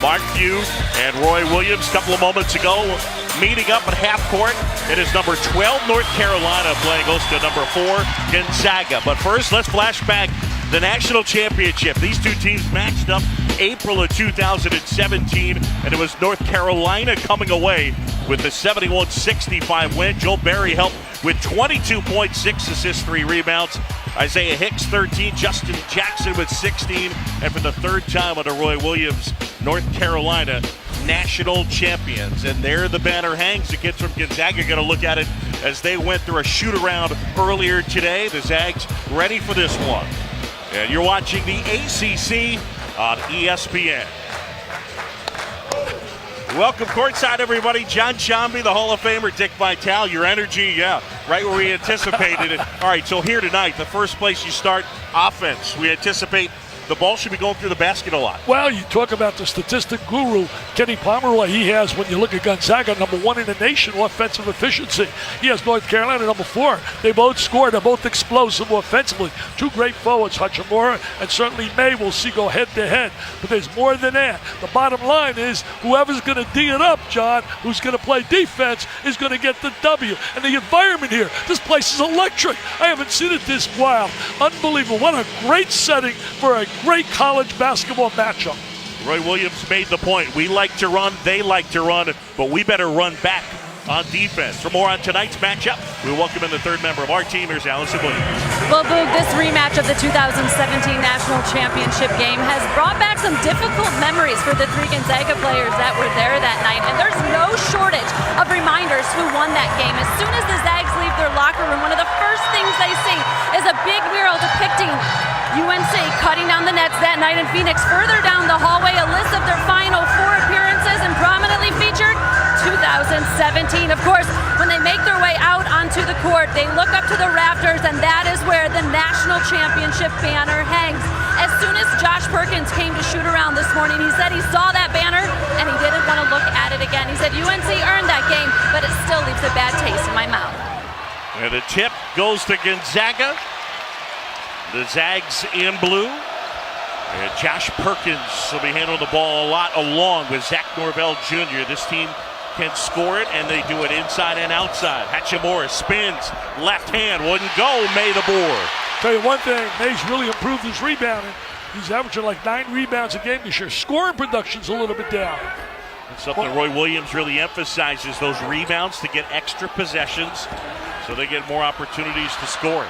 Mark Few and Roy Williams a couple of moments ago meeting up at half court. It is number 12 North Carolina playing host to number 4 Gonzaga. But first, let's flash back the national championship. These two teams matched up April of 2017, and it was North Carolina coming away with the 71-65 win. Joe Barry helped with 22 points, 6 assists, 3 rebounds. Isaiah Hicks 13, Justin Jackson with 16, and for the third time under Roy Williams, North Carolina national champions. And there the banner hangs. The kids from Gonzaga are going to look at it as they went through a shoot-around earlier today. The Zags ready for this one. And you're watching the ACC on ESPN. Welcome courtside, everybody. John Chomby, the Hall of Famer, Dick Vitale. Your energy, yeah, right where we anticipated it. All right, so here tonight, the first place you start, offense. We anticipate the ball should be going through the basket a lot. Well, you talk about the statistic guru, Kenny Pomeroy. He has, when you look at Gonzaga, number 1 in the nation offensive efficiency. He has North Carolina number 4. They both scored. They're both explosive offensively. Two great forwards, Hachimura and certainly May. We'll see go head-to-head. But there's more than that. The bottom line is whoever's going to D it up, John, who's going to play defense, is going to get the W. And the environment here, this place is electric. I haven't seen it this wild. Unbelievable. What a great setting for a great college basketball matchup. Roy Williams made the point. We like to run, they like to run, but we better run back on defense. For more on tonight's matchup, we welcome in the third member of our team. Here's Allison Williams. Well, Boog, this rematch of the 2017 National Championship game has brought back some difficult memories for the 3 Gonzaga players that were there that night, and there's no shortage of reminders who won that game. As soon as the Zags leave their locker room, one of the first things they see is a big mural depicting UNC cutting down the nets that night in Phoenix. Further down the hallway, a list of their final 4 appearances, and prominently featured 2017. Of course, when they make their way out onto the court, they look up to the rafters, and that is where the national championship banner hangs. As soon as Josh Perkins came to shoot around this morning, he said he saw that banner and he didn't want to look at it again. He said UNC earned that game, but it still leaves a bad taste in my mouth. And the tip goes to Gonzaga. The Zags in blue. And Josh Perkins will be handling the ball a lot along with Zach Norvell Jr. This team can score it, and they do it inside and outside. Hachimura spins, left hand, wouldn't go, May the board. Tell you one thing, May's really improved his rebounding. He's averaging like 9 rebounds a game this year. Scoring production's a little bit down. And something Roy Williams really emphasizes, those rebounds to get extra possessions so they get more opportunities to score.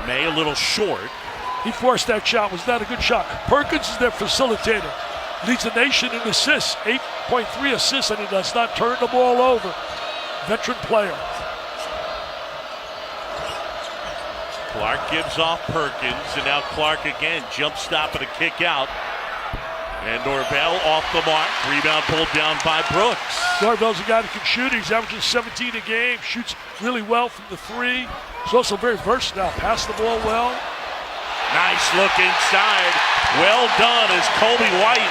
May a little short. He forced that shot. Was that a good shot? Perkins is their facilitator. Leads the nation in assists. 8.3 assists, and he does not turn the ball over. Veteran player. Clark gives off Perkins, and now Clark again. Jump stop and a kick out. And Norvell off the mark. Rebound pulled down by Brooks. Norvell's a guy that can shoot. He's averaging 17 a game. Shoots really well from the 3. He's also very versatile. Pass the ball well. Nice look inside. Well done as Kobe White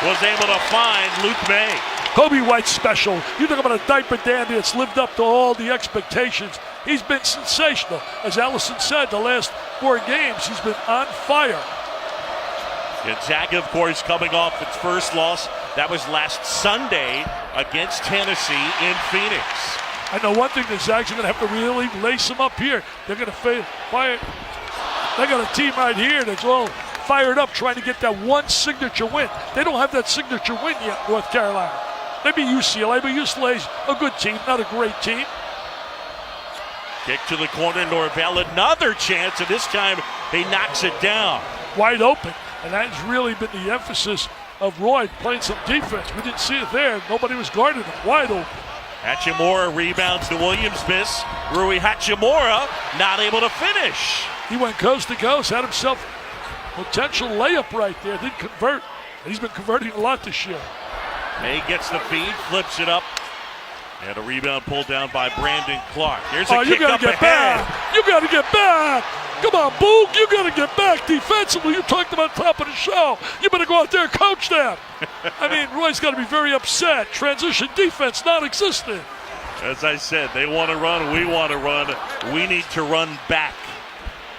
was able to find Luke May. Kobe White's special. You talk about a diaper dandy that's lived up to all the expectations. He's been sensational. As Allison said, the last 4 games, he's been on fire. Gonzaga, of course, coming off its first loss. That was last Sunday against Tennessee in Phoenix. I know one thing, the Zags are going to have to really lace them up here. They're going to fire. They got a team right here that's all fired up trying to get that one signature win. They don't have that signature win yet, North Carolina. Maybe UCLA, but UCLA's a good team, not a great team. Kick to the corner, Norvell, another chance, and this time he knocks it down. Wide open, and that's really been the emphasis of Roy, playing some defense. We didn't see it there. Nobody was guarding him. Wide open. Hachimura rebounds to Williams miss. Rui Hachimura not able to finish. He went coast to coast, had himself a potential layup right there. Didn't convert. And he's been converting a lot this year. May gets the feed, flips it up. And a rebound pulled down by Brandon Clark. Here's a kick up ahead. Back. You got to get back. Come on, Boog. You got to get back defensively. You talked about top of the show. You better go out there and coach that. I mean, Roy's got to be very upset. Transition defense non-existent. As I said, they want to run. We want to run. We need to run back.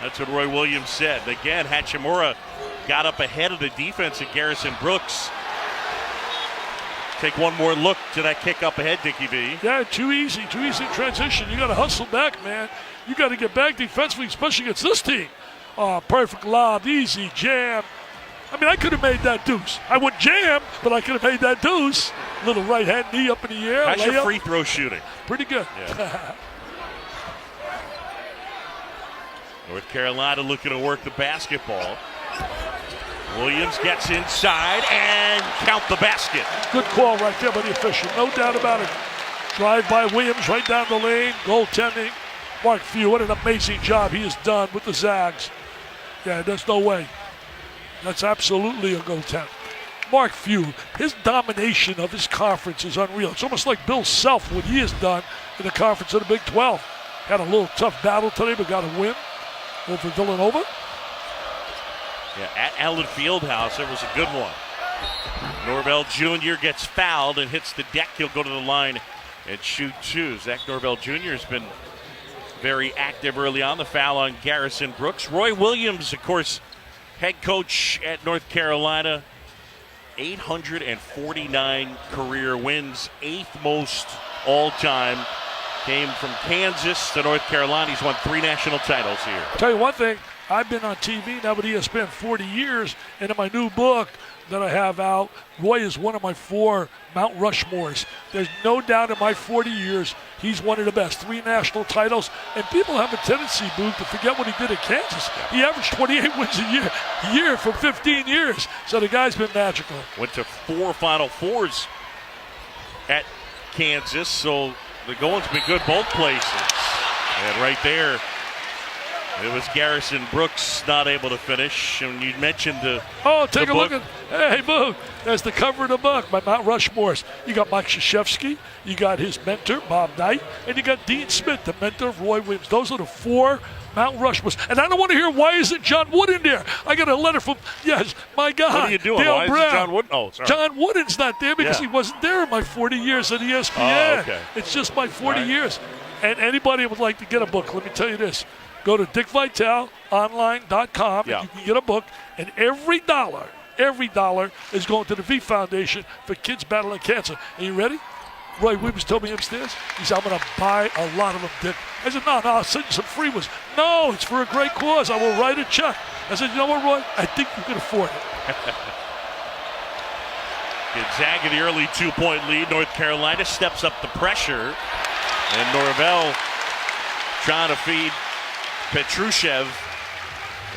That's what Roy Williams said. Again, Hachimura got up ahead of the defense at Garrison Brooks. Take one more look to that kick up ahead, Dickie V. Yeah, too easy in transition. You got to hustle back, man. You got to get back defensively, especially against this team. Perfect lob, easy jam. I mean, I could have made that deuce. I wouldn't jam, but I could have made that deuce. Little right hand knee up in the air. How's your layup. free throw shooting? Pretty good. Yeah. North Carolina looking to work the basketball. Williams gets inside and count the basket. Good call right there by the official. No doubt about it. Drive by Williams right down the lane. Goaltending. Mark Few, what an amazing job he has done with the Zags. Yeah, there's no way. That's absolutely a goaltend. Mark Few, his domination of his conference is unreal. It's almost like Bill Self, what he has done in the conference of the Big 12. Had a little tough battle today, but got a win over Villanova. Yeah, at Allen Fieldhouse, it was a good one. Norvell Jr. gets fouled and hits the deck. He'll go to the line and shoot two. Zach Norvell Jr. has been very active early on. The foul on Garrison Brooks. Roy Williams, of course, head coach at North Carolina. 849 career wins, 8th most all-time. Came from Kansas to North Carolina. He's won 3 national titles here. Tell you one thing, I've been on TV now with ESPN 40 years, and in my new book that I have out, Roy is one of my 4 Mount Rushmores. There's no doubt in my 40 years, he's one of the best. 3 national titles, and people have a tendency, Boog, to forget what he did at Kansas. He averaged 28 wins a year for 15 years, so the guy's been magical. Went to 4 Final Fours at Kansas, so the going's been good both places. And right there, it was Garrison Brooks not able to finish. And you mentioned the take a look at, hey, Boo, there's the cover of the book by Mount Rushmore's. You got Mike Krzyzewski, you got his mentor, Bob Knight, and you got Dean Smith, the mentor of Roy Williams. Those are the 4 Mount Rushmore's. And I don't want to hear, why isn't John Wood in there? I got a letter from, yes, my guy, what are you doing? Dale why Brown. Isn't John Wood? Oh, sorry. John Wooden's not there because he wasn't there in my 40 years at ESPN. Oh, okay. It's just my 40 years. And anybody would like to get a book, let me tell you this. Go to dickvitelonline.com and you can get a book, and every dollar is going to the V Foundation for kids battling cancer. Are you ready? Roy Williams told me upstairs, he said, I'm going to buy a lot of them, Dick. I said, no, I'll send you some free ones. No, it's for a great cause. I will write a check. I said, you know what, Roy? I think you can afford it. Gonzaga, the early 2-point lead. North Carolina steps up the pressure. And Norvell trying to feed Petrushev.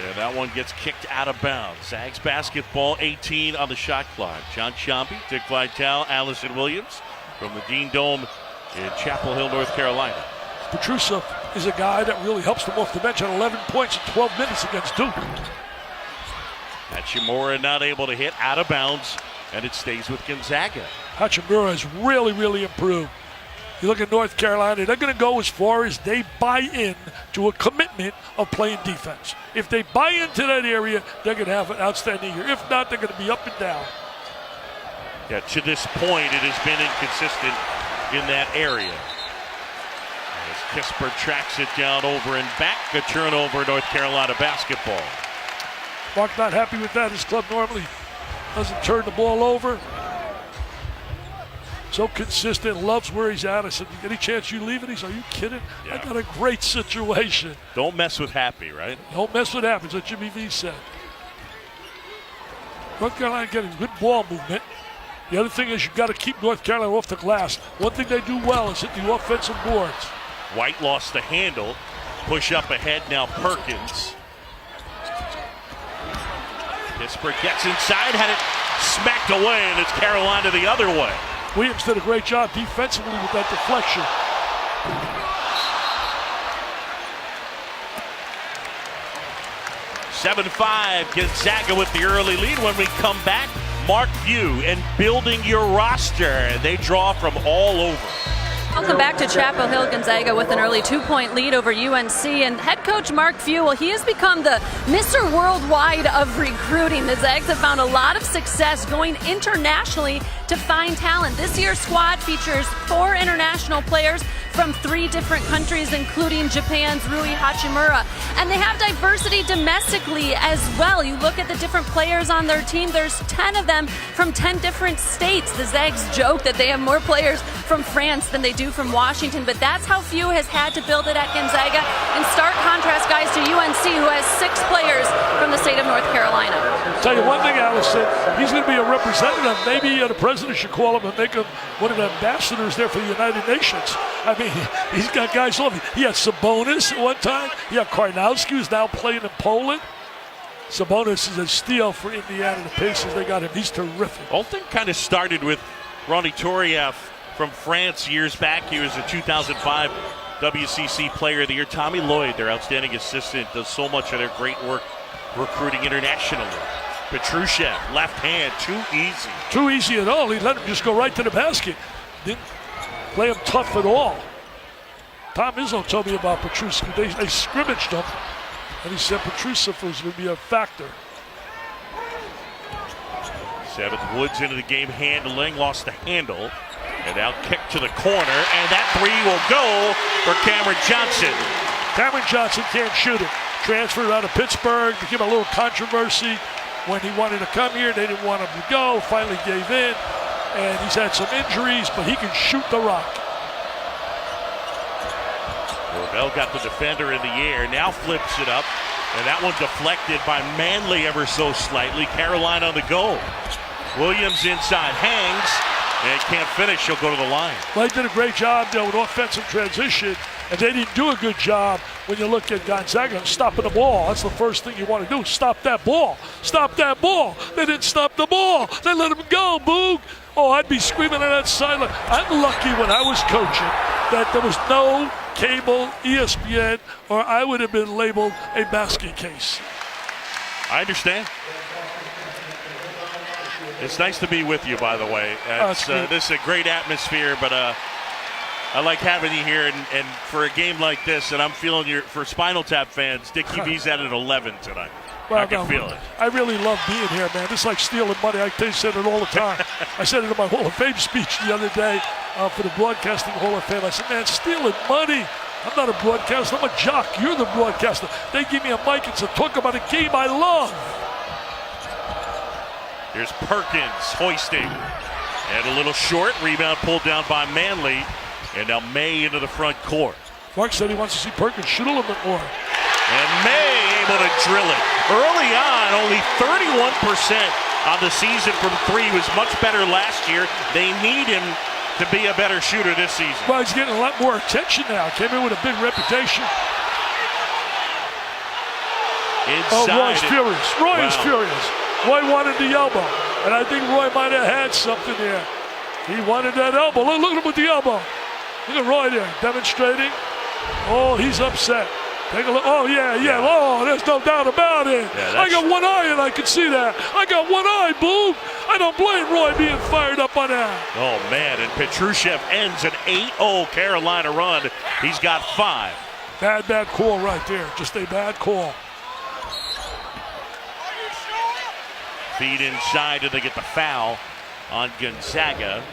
And that one gets kicked out of bounds. Zags basketball, 18 on the shot clock. John Sciambi, Dick Vitale, Allison Williams from the Dean Dome in Chapel Hill, North Carolina. Petrushev is a guy that really helps them off the bench at 11 points in 12 minutes against Duke. Hachimura not able to hit, out of bounds, and it stays with Gonzaga. Hachimura has really improved. You look at North Carolina, they're going to go as far as they buy in to a commitment of playing defense. If they buy into that area, they're going to have an outstanding year. If not, they're going to be up and down. Yeah, to this point, it has been inconsistent in that area. As Kisper tracks it down over and back, a turnover, North Carolina basketball. Mark not happy with that. His club normally doesn't turn the ball over. So consistent, loves where he's at. I said, any chance you leave it? He said, are you kidding? Yeah. I got a great situation. Don't mess with Happy, right? Don't mess with Happy, that's what Jimmy V said. North Carolina getting good ball movement. The other thing is you've got to keep North Carolina off the glass. One thing they do well is hit the offensive boards. White lost the handle. Push up ahead now, Perkins. Kisper gets inside, had it smacked away, and it's Carolina the other way. Williams did a great job defensively with that deflection. (7-5) Gonzaga with the early lead. When we come back, Mark Few and building your roster. They draw from all over. Welcome back to Chapel Hill. Gonzaga with an early 2-point lead over UNC. And head coach Mark Few, well, he has become the Mr. Worldwide of recruiting. The Zags have found a lot of success going internationally to find talent. This year's squad features 4 international players from 3 different countries, including Japan's Rui Hachimura. And they have diversity domestically as well. You look at the different players on their team, there's 10 of them from 10 different states. The Zags joke that they have more players from France than they do from Washington, but that's how few has had to build it at Gonzaga. In stark contrast, guys, to UNC, who has 6 players from the state of North Carolina. I'll tell you one thing, Allison, he's going to be a representative. Maybe the president should call him and make him one of the ambassadors there for the United Nations. I mean, he's got guys all over. He had Sabonis at one time. He had Karnowski, who's now playing in Poland. Sabonis is a steal for Indiana. The Pacers, they got him. He's terrific. Whole thing kind of started with Ronny Toriev from France years back. He was a 2005 WCC Player of the Year. Tommy Lloyd, their outstanding assistant, does so much of their great work recruiting internationally. Petrusev, left hand, too easy. Too easy at all. He let him just go right to the basket. Didn't play him tough at all. Tom Izzo told me about Petrusev. They scrimmaged him, and he said Petrusev was going to be a factor. 7th, Woods into the game handling, lost the handle. And now kick to the corner, and that 3 will go for Cameron Johnson. Cameron Johnson can't shoot it. Transferred out of Pittsburgh. Became a little controversy when he wanted to come here. They didn't want him to go. Finally gave in. And he's had some injuries, but he can shoot the rock. Bell got the defender in the air, now flips it up. And that one deflected by Manley ever so slightly. Carolina on the go. Williams inside, hangs. And can't finish, he'll go to the line. Well, he did a great job there with offensive transition, and they didn't do a good job when you look at Gonzaga stopping the ball. That's the first thing you want to do, stop that ball. Stop that ball. They didn't stop the ball. They let him go, Boog. Oh, I'd be screaming on that sideline. I'm lucky when I was coaching that there was no cable, ESPN, or I would have been labeled a basket case. I understand. It's nice to be with you, by the way. This is a great atmosphere, but I like having you here. And for a game like this, and I'm feeling for Spinal Tap fans, Dickie V's at an 11 tonight. Well, I can feel it. I really love being here, man. This is like stealing money. I said it all the time. I said it in my Hall of Fame speech the other day for the Broadcasting Hall of Fame. I said, man, stealing money. I'm not a broadcaster. I'm a jock. You're the broadcaster. They give me a mic and said, talk about a game I love. Here's Perkins hoisting. And a little short. Rebound pulled down by Manley. And now May into the front court. Mark said he wants to see Perkins shoot a little bit more. And May able to drill it. Early on, only 31% on the season from 3. Was much better last year. They need him to be a better shooter this season. Well, he's getting a lot more attention now. Came in with a big reputation. Inside. Oh, Roy's furious. Roy is furious. Roy wanted the elbow, and I think Roy might have had something there. He wanted that elbow. Look at him with the elbow. Look at Roy there, demonstrating. Oh, he's upset. Take a look. Oh, yeah. Oh, there's no doubt about it. Yeah, I got one eye, and I can see that. I got one eye, Boom. I don't blame Roy being fired up on that. Oh, man, and Petrusev ends an 8-0 Carolina run. He's got 5. Bad call right there. Just a bad call. Feed inside, and they get the foul on Gonzaga.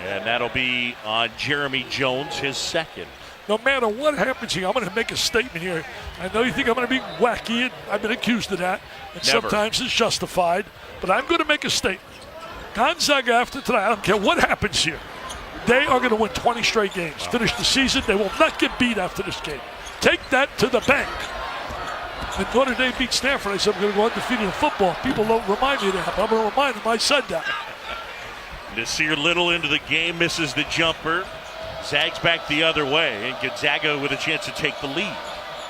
And that'll be on Jeremy Jones, his second. No matter what happens here, I'm going to make a statement here. I know you think I'm going to be wacky, and I've been accused of that, and Never. sometimes it's justified, but I'm going to make a statement. Gonzaga, after tonight, I don't care what happens here, they are going to win 20 straight games. Finish the season. They will not get beat after this game. Take that to the bank. And Notre Dame beat Stanford. I said, I'm going to go undefeated in football. People don't remind me of that, but I'm going to remind them I said that. Nasir Little into the game, misses the jumper. Zags back the other way, and Gonzaga with a chance to take the lead.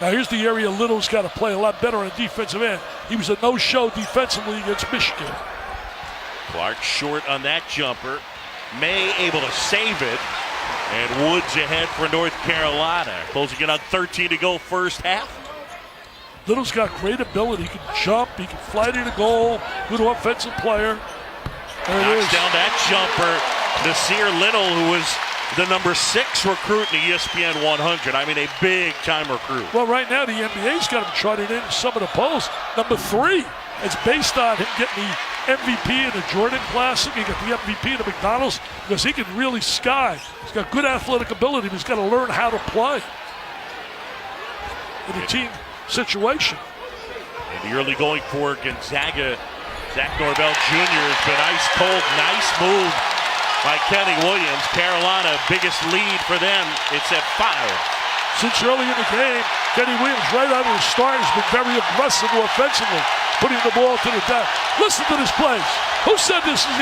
Now here's the area Little's got to play a lot better on defensive end. He was a no-show defensively against Michigan. Clark short on that jumper. May able to save it. And Woods ahead for North Carolina. Closing it on 13 to go first half. Little's got great ability. He can jump. He can fly to the goal. Good offensive player. There it is. Knocks down that jumper. Nasir Little, who was the number 6 recruit in the ESPN 100. I mean, a big-time recruit. Well, right now, the NBA's got him trotted in some of the polls. Number 3. It's based on him getting the MVP in the Jordan Classic. He got the MVP in the McDonald's because he can really sky. He's got good athletic ability, but he's got to learn how to play in a team situation. In the early going for Gonzaga, Zach Norvell Jr. has been ice cold. Nice move by Kenny Williams. Carolina, biggest lead for them. It's at 5. Since early in the game, Kenny Williams, right out of the start, has been very aggressive offensively, putting the ball to the deck. Listen to this place. Who said this is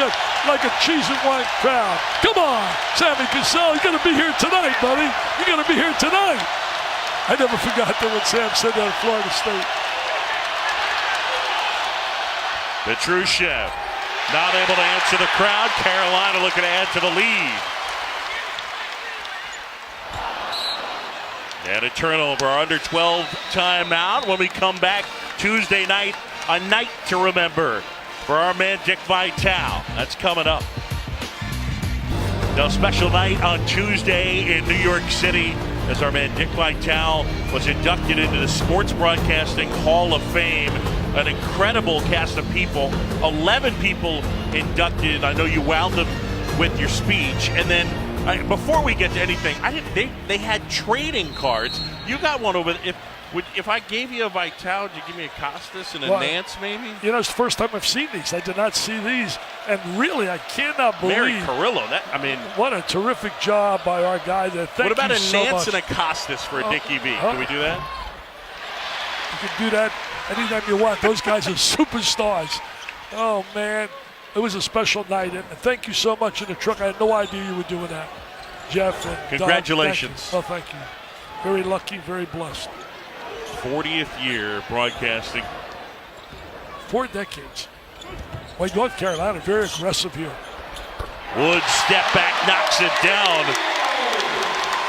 like a cheese and wine crowd? Come on, Sammy Cassell, you're going to be here tonight, buddy. You're going to be here tonight. I never forgot that when Sam said that at Florida State. Petrushev not able to answer the crowd. Carolina looking to add to the lead. And a turnover, under 12 timeout. When we come back Tuesday night, a night to remember for our man Dick Vitale. That's coming up. A special night on Tuesday in New York City as our man Dick Vitale was inducted into the Sports Broadcasting Hall of Fame. An incredible cast of people, 11 people inducted. I know you wound them with your speech. And then before we get to anything, they had trading cards. You got one over. If I gave you a Vitale, would you give me a Costas and a Nance maybe? You know, it's the first time I've seen these. I did not see these. And really, I cannot believe. Mary Carrillo, what a terrific job by our guy there. Thank you so much. What about a Nance and a Costas for a Dickie V? Can we do that? You can do that anytime you want. Those guys are superstars. Oh, man. It was a special night. And thank you so much in the truck. I had no idea you were doing that, Jeff. And congratulations. Doug, thank you. Very lucky, very blessed. 40th year broadcasting. 4 decades. Well, North Carolina, very aggressive here. Woods step back, knocks it down.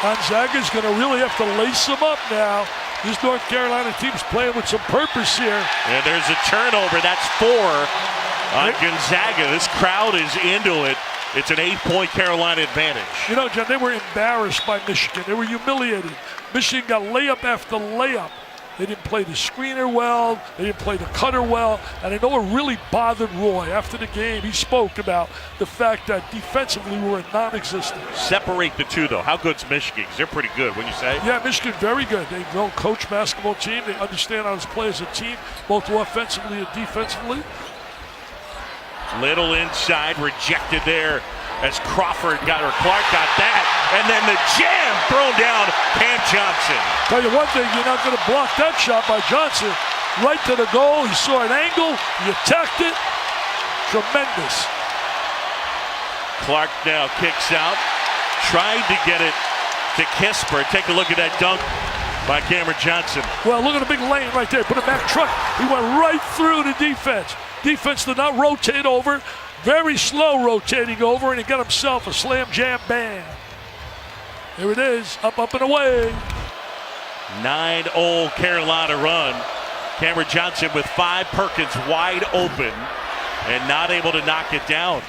Gonzaga's going to really have to lace them up now. This North Carolina team's playing with some purpose here. And there's a turnover. That's 4 on Gonzaga. This crowd is into it. It's an 8-point Carolina advantage. You know, John, they were embarrassed by Michigan. They were humiliated. Michigan got layup after layup. They didn't play the screener well. They didn't play the cutter well. And I know it really bothered Roy. After the game, he spoke about the fact that defensively we were non-existent. Separate the two, though. How good's Michigan? 'Cause they're pretty good, wouldn't you say? Yeah, Michigan, very good. They don't coach basketball team. They understand how to play as a team, both offensively and defensively. Little inside, rejected there as Clark got that. And then the jam thrown down, Cam Johnson. Tell you one thing, you're not going to block that shot by Johnson. Right to the goal. He saw an angle. He attacked it. Tremendous. Clark now kicks out. Tried to get it to Kisper. Take a look at that dunk by Cameron Johnson. Well, look at the big lane right there. Put a back truck. He went right through the defense. Defense did not rotate over. Very slow rotating over, and he got himself a slam jam bang. Here it is, up and away. 9-0 Carolina run. Cameron Johnson with 5, Perkins wide open and not able to knock it down.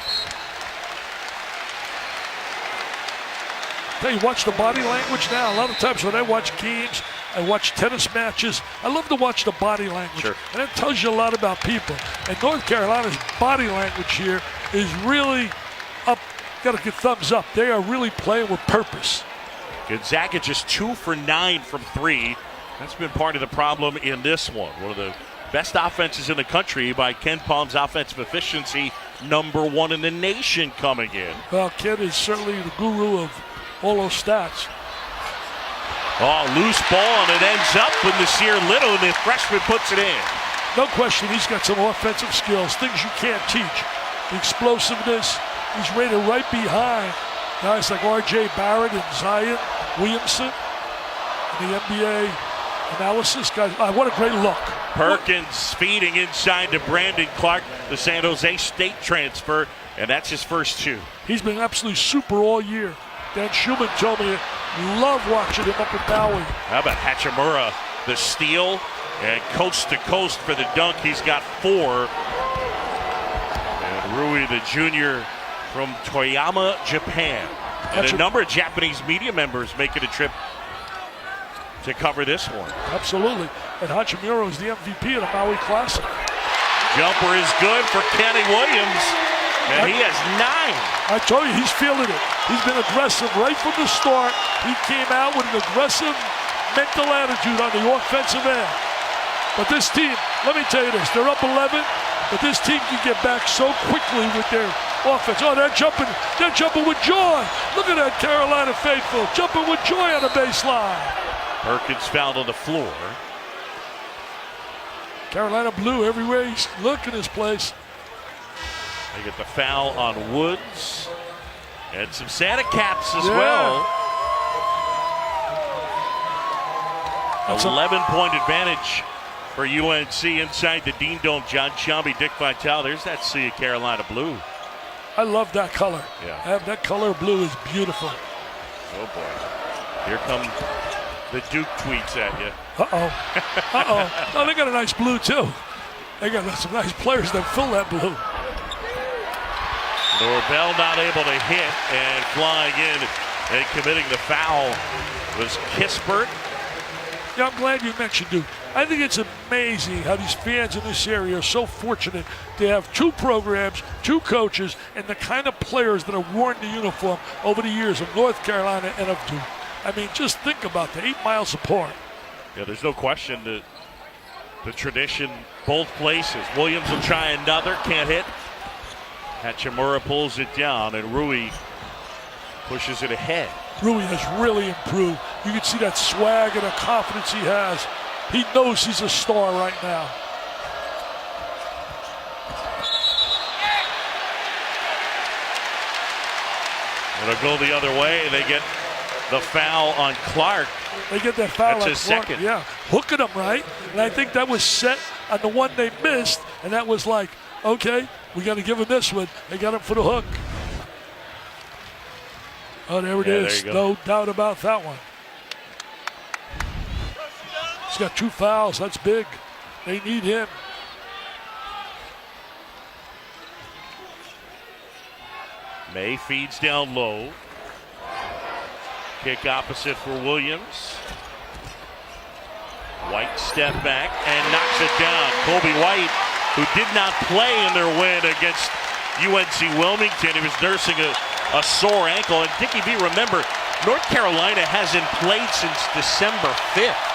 Hey, you watch the body language now. A lot of times when I watch games, I watch tennis matches. I love to watch the body language. Sure. And it tells you a lot about people. And North Carolina's body language here is really up. Got to get thumbs up. They are really playing with purpose. Gonzaga just 2 for 9 from 3. That's been part of the problem in this one. One of the best offenses in the country by Ken Palm's offensive efficiency, #1 in the nation coming in. Well, Ken is certainly the guru of all those stats. Oh, loose ball, and it ends up with Nasir Little, and the freshman puts it in. No question, he's got some offensive skills, things you can't teach. The explosiveness, he's rated right behind guys like R.J. Barrett and Zion Williamson in the NBA analysis. Guys, what a great look. Perkins feeding inside to Brandon Clark, the San Jose State transfer, and that's his first 2. He's been absolutely super all year. Dan Schumann told me, love watching him up in Bowie. How about Hachimura, the steal, and coast to coast for the dunk. He's got 4. And Rui, the junior from Toyama, Japan. And a number of Japanese media members making a trip to cover this one. Absolutely. And Hachimura is the MVP of the Maui Classic. Jumper is good for Kenny Williams, and he has 9. I told you, he's feeling it. He's been aggressive right from the start. He came out with an aggressive mental attitude on the offensive end. But this team, let me tell you this, they're up 11, but this team can get back so quickly with their offense. Oh, they're jumping with joy. Look at that Carolina faithful, jumping with joy on the baseline. Perkins fouled on the floor. Carolina blue everywhere he's looking this place. They get the foul on Woods. And some Santa caps as well. 11-point advantage for UNC inside the Dean Dome. John Shelby, Dick Vitale. There's that sea of Carolina blue. I love that color. Yeah. That color blue is beautiful. Oh, boy. Here come the Duke tweets at you. Oh, they got a nice blue, too. They got some nice players that fill that blue. Norvell not able to hit, and flying in and committing the foul was Kispert. Yeah, I'm glad you mentioned Duke. I think it's amazing how these fans in this area are so fortunate to have 2 programs, 2 coaches, and the kind of players that have worn the uniform over the years of North Carolina and of Duke. I mean, just think about that, 8 miles apart. Yeah, there's no question that the tradition both places. Williams will try another, can't hit. Hachimura pulls it down, and Rui pushes it ahead. Rui has really improved. You can see that swag and the confidence he has. He knows he's a star right now. It'll go the other way. They get the foul on Clark. They get that foul on his Clark. second. Yeah, hooking him, right? And I think that was set on the one they missed, and that was like, okay, we got to give him this one. They got him for the hook. Oh, there it is. No doubt about that one. He's got 2 fouls. That's big. They need him. May feeds down low. Kick opposite for Williams. White step back and knocks it down. Kobe White, who did not play in their win against UNC Wilmington. He was nursing a sore ankle. And Dickie B, remember, North Carolina hasn't played since December 5th.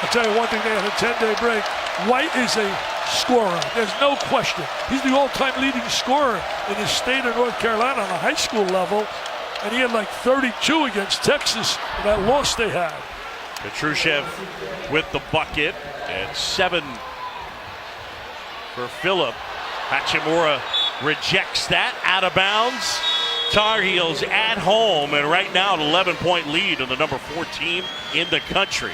I'll tell you one thing, they had a 10-day break. White is a scorer. There's no question. He's the all-time leading scorer in the state of North Carolina on a high school level. And he had like 32 against Texas in that loss they had. Petrushev with the bucket, and 7 for Phillip. Hachimura rejects that, out of bounds. Tar Heels at home, and right now an 11-point lead on the number 4 team in the country.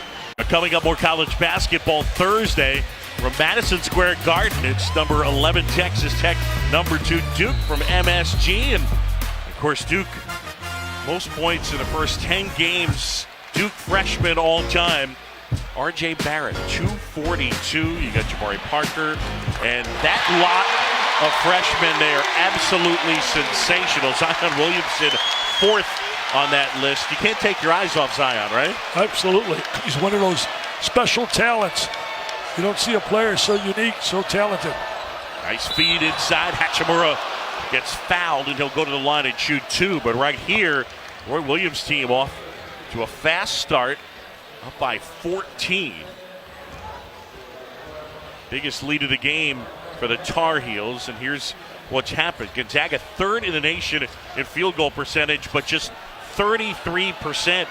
Coming up, more college basketball Thursday from Madison Square Garden. It's number 11 Texas Tech, number 2 Duke from MSG, and of course Duke most points in the first 10 games. Duke freshman all time, R.J. Barrett, 242. You got Jabari Parker, and that lot of freshmen, they are absolutely sensational. Zion Williamson, 4th on that list. You can't take your eyes off Zion, right? Absolutely. He's one of those special talents. You don't see a player so unique, so talented. Nice feed inside. Hachimura gets fouled, and he'll go to the line and shoot 2. But right here, Roy Williams' team off to a fast start, up by 14. Biggest lead of the game for the Tar Heels, and here's what's happened. Gonzaga 3rd in the nation in field goal percentage, but just 33%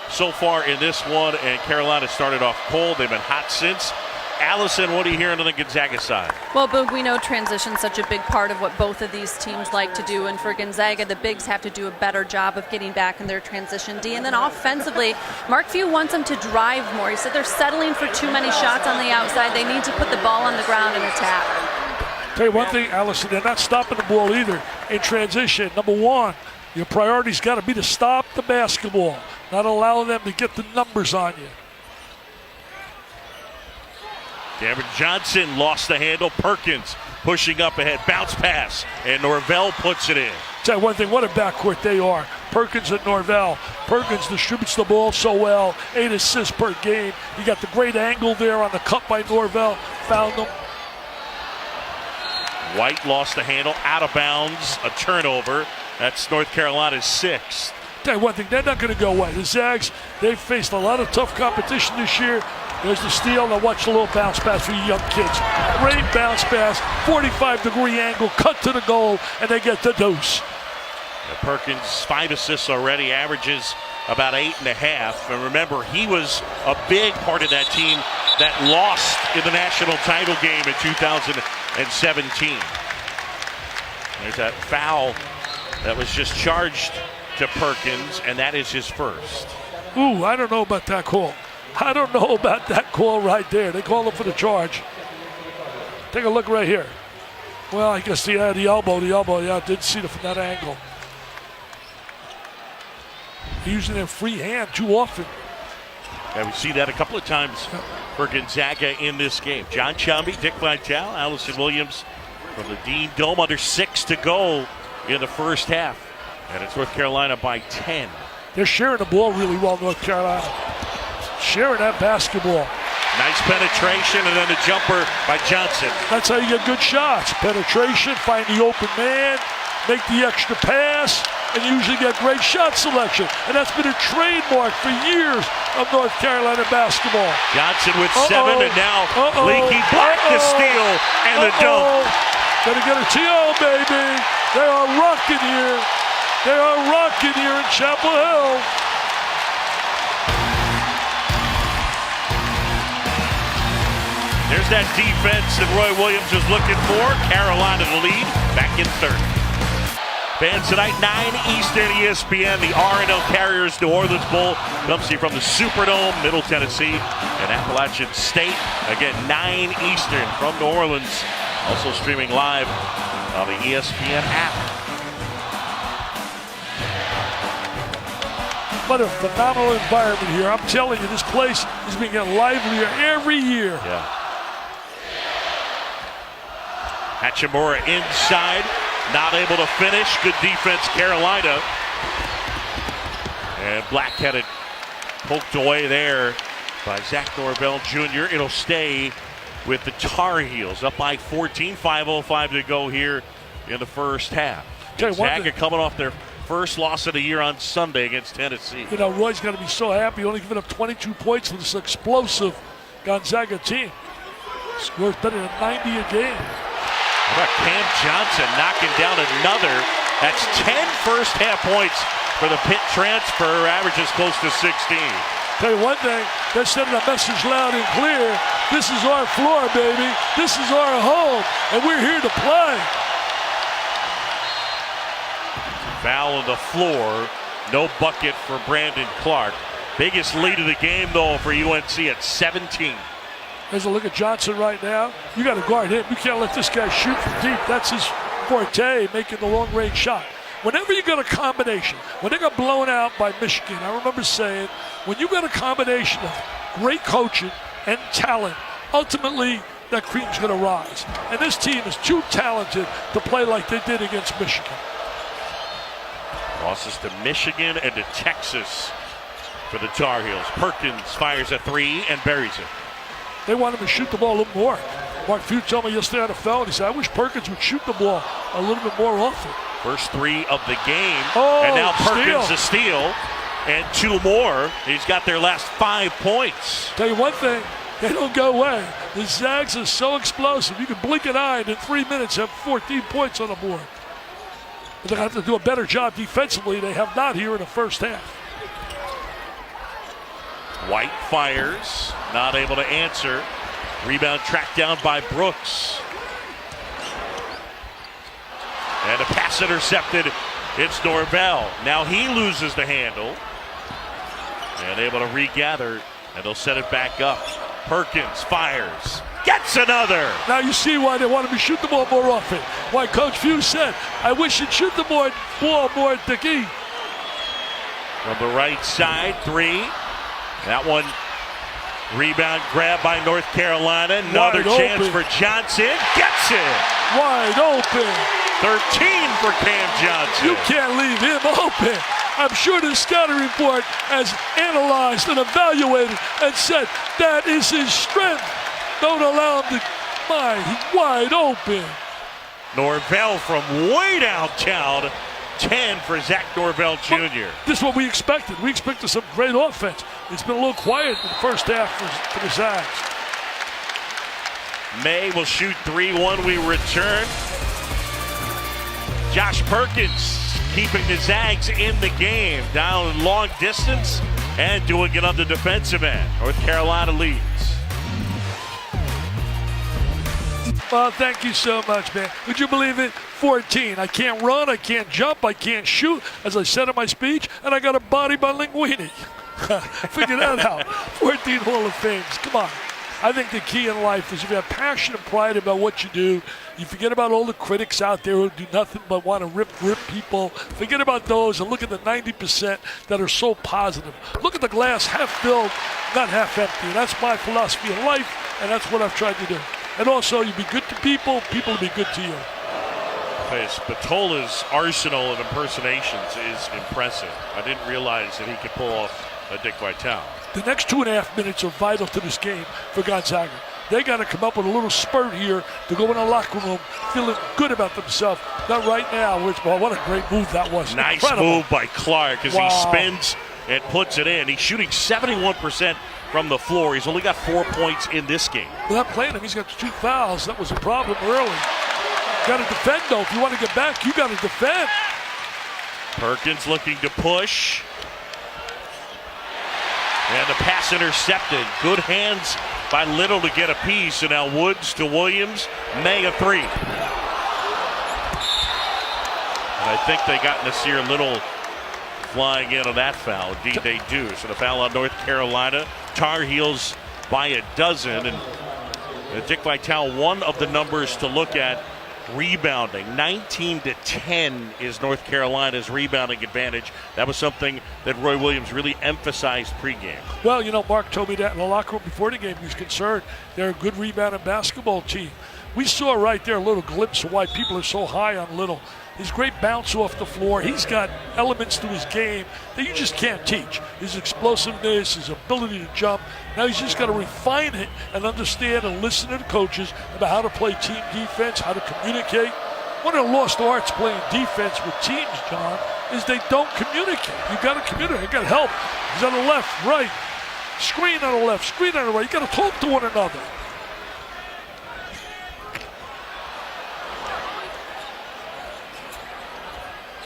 so far in this one, and Carolina started off cold. They've been hot since. Allison, what are you hearing on the Gonzaga side? Well, Boog, we know transition's such a big part of what both of these teams like to do, and for Gonzaga, the bigs have to do a better job of getting back in their transition D. And then offensively, Mark Few wants them to drive more. He said they're settling for too many shots on the outside. They need to put the ball on the ground and attack. Tell you one thing, Allison, they're not stopping the ball either in transition. Number 1, your priority's got to be to stop the basketball, not allow them to get the numbers on you. Cameron Johnson lost the handle. Perkins pushing up ahead. Bounce pass. And Norvell puts it in. Tell you one thing, what a backcourt they are. Perkins and Norvell. Perkins distributes the ball so well. 8 assists per game. You got the great angle there on the cut by Norvell. Found them. White lost the handle, out of bounds, a turnover. That's North Carolina's 6th. Tell you one thing, they're not going to go away. The Zags, they've faced a lot of tough competition this year. There's the steal. Now watch the little bounce pass for you young kids. Great bounce pass, 45-degree angle, cut to the goal, and they get the deuce. Perkins, 5 assists already, averages about 8.5. And remember, he was a big part of that team that lost in the national title game in 2017. There's that foul that was just charged to Perkins, and that is his first. Ooh, I don't know about that call. I don't know about that call right there. They called him for the charge. Take a look right here. Well, I guess the elbow, yeah, I did see it from that angle. Using their free hand too often. Yeah, we see that a couple of times for Gonzaga in this game. John Chumby, Dick Vitale, Allison Williams from the Dean Dome, under 6 to go in the first half. And it's North Carolina by 10. They're sharing the ball really well, North Carolina. Sharing that basketball. Nice penetration and then a jumper by Johnson. That's how you get good shots. Penetration, find the open man, make the extra pass, and usually get great shot selection. And that's been a trademark for years of North Carolina basketball. Johnson with 7, and now Leaky Black the steal and the dunk. Gotta get a TO, baby. They are rocking here. They are rocking here in Chapel Hill. There's that defense that Roy Williams was looking for. Carolina the lead, back in third. Fans tonight, 9 Eastern ESPN, the R&L Carriers New Orleans Bowl comes to you from the Superdome, Middle Tennessee, and Appalachian State. Again, 9 Eastern from New Orleans. Also streaming live on the ESPN app. What a phenomenal environment here. I'm telling you, this place is being getting livelier every year. Yeah. Hachimura inside, not able to finish. Good defense, Carolina. And Blackheaded poked away there by Zach Norvell Jr. It'll stay with the Tar Heels up by 14, 5:05 to go here in the first half. Gonzaga coming off their first loss of the year on Sunday against Tennessee. You know, Roy's got to be so happy, only giving up 22 points for this explosive Gonzaga team. Scores better than 90 a game. How about Cam Johnson knocking down another? That's 10 first half points for the Pitt transfer, averages close to 16. Tell you one thing, they're sending a message loud and clear. This is our floor, baby. This is our home, and we're here to play. Foul on the floor. No bucket for Brandon Clark. Biggest lead of the game, though, for UNC at 17. There's a look at Johnson right now. You got to guard him. You can't let this guy shoot from deep. That's his forte, making the long-range shot. Whenever you got a combination, when they got blown out by Michigan, I remember saying, when you got a combination of great coaching and talent, ultimately that cream's going to rise. And this team is too talented to play like they did against Michigan. Losses to Michigan and to Texas for the Tar Heels. Perkins fires a 3 and buries it. They want him to shoot the ball a little more. Mark Few told me yesterday on the phone, he said, I wish Perkins would shoot the ball a little bit more often. First 3 of the game. Oh, and now Perkins a steal. And 2 more. He's got their last 5 points. Tell you one thing, they don't go away. The Zags are so explosive. You can blink an eye and in 3 minutes have 14 points on the board. But they're going to have to do a better job defensively. They have not here in the first half. White fires, not able to answer. Rebound tracked down by Brooks. And a pass intercepted. It's Norvell. Now he loses the handle. And able to regather, and they'll set it back up. Perkins fires. Gets another. Now you see why they want him to shoot the ball more often. Why Coach Few said, I wish he'd shoot the ball more, Dickie. From the right side, 3. That one, rebound grab by North Carolina. Another chance for Johnson. Gets it. Wide open. 13 for Cam Johnson. You can't leave him open. I'm sure the scouting report has analyzed and evaluated and said that is his strength. Don't allow him to, he's wide open. Norvell from way downtown. 10 for Zach Norvell Jr. This is what we expected. We expected some great offense. It's been a little quiet in the first half for the Zags. May will shoot 3 when we return. Josh Perkins keeping the Zags in the game. Down long distance and doing it on the defensive end. North Carolina leads. Well, thank you so much, man. Would you believe it? 14. I can't run, I can't jump, I can't shoot, as I said in my speech, and I got a body by Linguini. Figure that out. 14 Hall of Fames. Come on. I think the key in life is if you have passion and pride about what you do, you forget about all the critics out there who do nothing but want to rip people. Forget about those and look at the 90% that are so positive. Look at the glass half filled, not half empty. And that's my philosophy of life, and that's what I've tried to do. And also, you be good to people, people will be good to you. Spatola's arsenal of impersonations is impressive. I didn't realize that he could pull off a Dick Vitale. The next 2.5 minutes are vital to this game for Gonzaga. They got to come up with a little spurt here to go in the locker room feeling good about themselves. Not right now. Well, what a great move that was. Nice Incredible move by Clark as he spins and puts it in. He's shooting 71% from the floor. He's only got 4 points in this game. Without playing him, he's got 2 fouls. That was a problem early. Got to defend, though. If you want to get back, you got to defend. Perkins looking to push. And the pass intercepted. Good hands by Little to get a piece. And now Woods to Williams. May a 3. And I think they got Nasir Little flying in on that foul. Indeed they do. So the foul on North Carolina. Tar Heels by a dozen. And Dick Vitale, one of the numbers to look at. Rebounding, 19-10 is North Carolina's rebounding advantage. That was something that Roy Williams really emphasized pregame. Well, you know, Mark told me that in the locker room before the game. He was concerned they're a good rebounding basketball team. We saw right there a little glimpse of why people are so high on Little. His great bounce off the floor. He's got elements to his game that you just can't teach. His explosiveness, his ability to jump. Now he's just got to refine it and understand and listen to the coaches about how to play team defense, how to communicate. One of the lost arts playing defense with teams, John, is they don't communicate. You got to communicate. You got to help. He's on the left, right. Screen on the left, screen on the right. You got to talk to one another.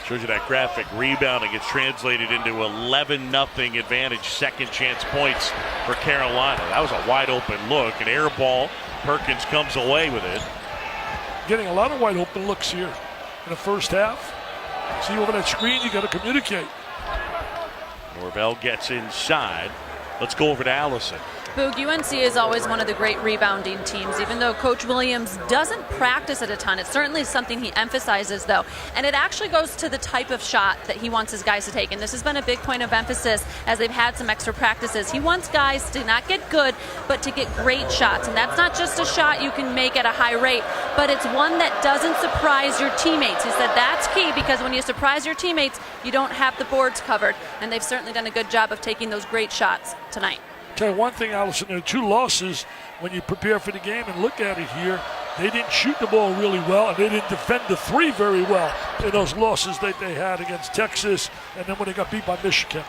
Shows you that graphic. Rebounding gets translated into 11-0 advantage. Second chance points for Carolina. That was a wide open look. An air ball. Perkins comes away with it. Getting a lot of wide open looks here in the first half. See over that screen, you got to communicate. Norvell gets inside. Let's go over to Allison. Boog, UNC is always one of the great rebounding teams, even though Coach Williams doesn't practice it a ton. It's certainly something he emphasizes, though. And it actually goes to the type of shot that he wants his guys to take. And this has been a big point of emphasis as they've had some extra practices. He wants guys to not get good, but to get great shots. And that's not just a shot you can make at a high rate, but it's one that doesn't surprise your teammates. He said that's key because when you surprise your teammates, you don't have the boards covered. And they've certainly done a good job of taking those great shots tonight. Tell you one thing, Allison, there are 2 losses when you prepare for the game and look at it here. They didn't shoot the ball really well, and they didn't defend the 3 very well in those losses that they had against Texas and then when they got beat by Michigan.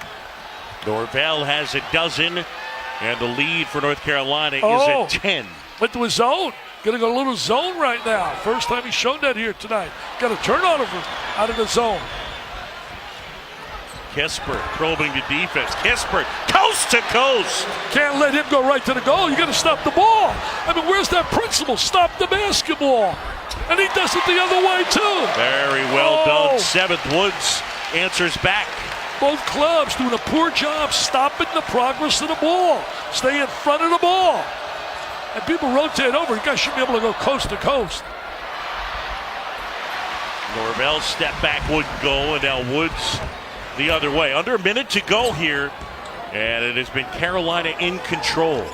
Norvell has a dozen, and the lead for North Carolina is at 10. Went to a zone. Going to go a little zone right now. First time he's shown that here tonight. Got a turnover out of the zone. Kispert probing the defense. Kispert, coast to coast. Can't let him go right to the goal. You got to stop the ball. I mean, where's that principle? Stop the basketball. And he does it the other way, too. Very well done. 7th Woods answers back. Both clubs doing a poor job stopping the progress of the ball. Stay in front of the ball. And people rotate over. You guys should be able to go coast to coast. Norvell's step back wouldn't go, and now Woods the other way. Under a minute to go here, and it has been Carolina in control.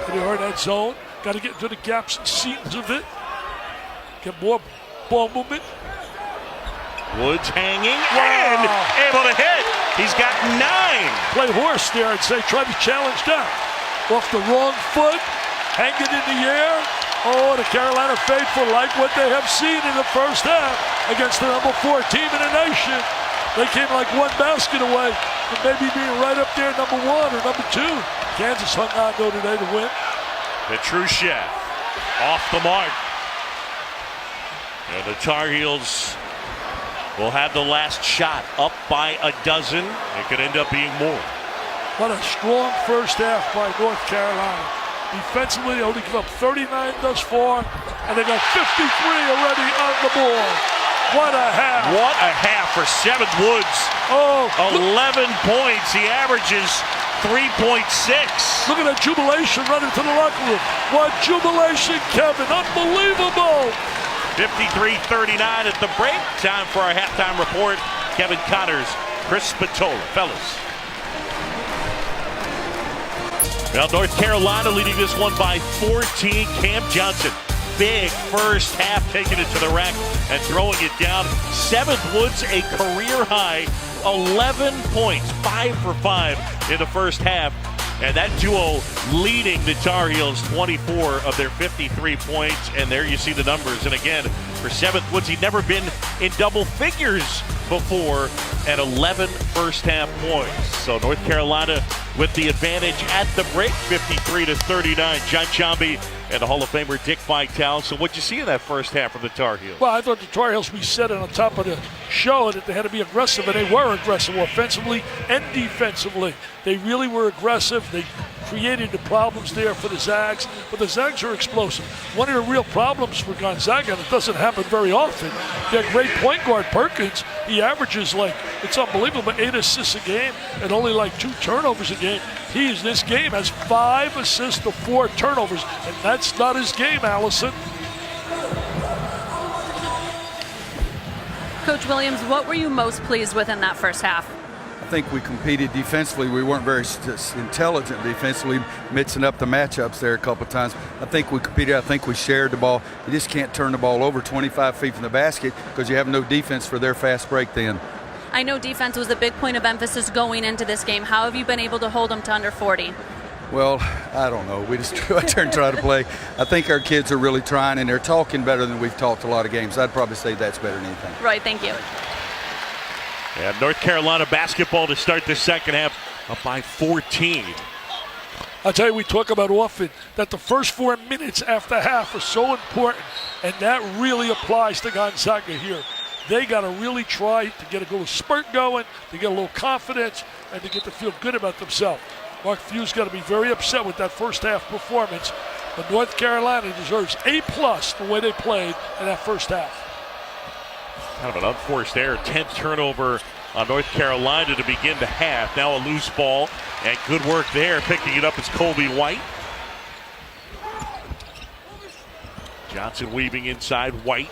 Pretty hard that zone. Got to get into the gaps and seams of it. Get more ball movement. Woods hanging and able to hit. He's got 9. Play horse there, I'd say. Try to challenge that. Off the wrong foot, hanging in the air. Oh, the Carolina faithful like what they have seen in the first half against the number 4 team in the nation. They came like one basket away from maybe being right up there, number 1 or number 2. Kansas hung on though today to win. Petrushchev off the mark. And the Tar Heels will have the last shot, up by a dozen. It could end up being more. What a strong first half by North Carolina. Defensively, they only give up 39 thus far, and they got 53 already on the board. What a half. What a half for Seventh Woods. Oh, 11 points. He averages 3.6. Look at that jubilation running to the locker room. What jubilation, Kevin. Unbelievable. 53-39 at the break. Time for our halftime report. Kevin Connors, Chris Spatola. Fellas. Well, North Carolina leading this one by 14. Cam Johnson, big first half, taking it to the rack and throwing it down. Seventh Woods, a career high, 11 points, 5 for 5 in the first half. And that duo leading the Tar Heels, 24 of their 53 points. And there you see the numbers. And again, for Seventh Woods, he'd never been in double figures before at 11 first half points. So North Carolina with the advantage at the break, 53-39. John Chomby and the Hall of Famer Dick Vitale. So what'd you see in that first half of the Tar Heels? Well, I thought the Tar Heels, we said it on top of the show that they had to be aggressive, and they were aggressive offensively and defensively. They really were aggressive. They created the problems there for the Zags, but the Zags are explosive. One of the real problems for Gonzaga, and it doesn't happen very often, their great point guard Perkins, he averages it's unbelievable, 8 assists a game and only 2 turnovers a game. This game has 5 assists to 4 turnovers, and that's not his game, Allison. Coach Williams, what were you most pleased with in that first half? I think we competed defensively. We weren't very intelligent defensively, mixing up the matchups there a couple of times. I think we competed. I think we shared the ball. You just can't turn the ball over 25 feet from the basket because you have no defense for their fast break then. I know defense was a big point of emphasis going into this game. How have you been able to hold them to under 40? Well, I don't know. We just try to play. I think our kids are really trying, and they're talking better than we've talked a lot of games. I'd probably say that's better than anything. Right, thank you. And North Carolina basketball to start the second half up by 14. I'll tell you, we talk about often that the first 4 minutes after half are so important, and that really applies to Gonzaga here. They got to really try to get a little spurt going, to get a little confidence, and to get to feel good about themselves. Mark Few's got to be very upset with that first half performance, but North Carolina deserves A+ the way they played in that first half. Kind of an unforced error, 10th turnover on North Carolina to begin the half. Now a loose ball, and good work there. Picking it up is Colby White. Johnson weaving inside, White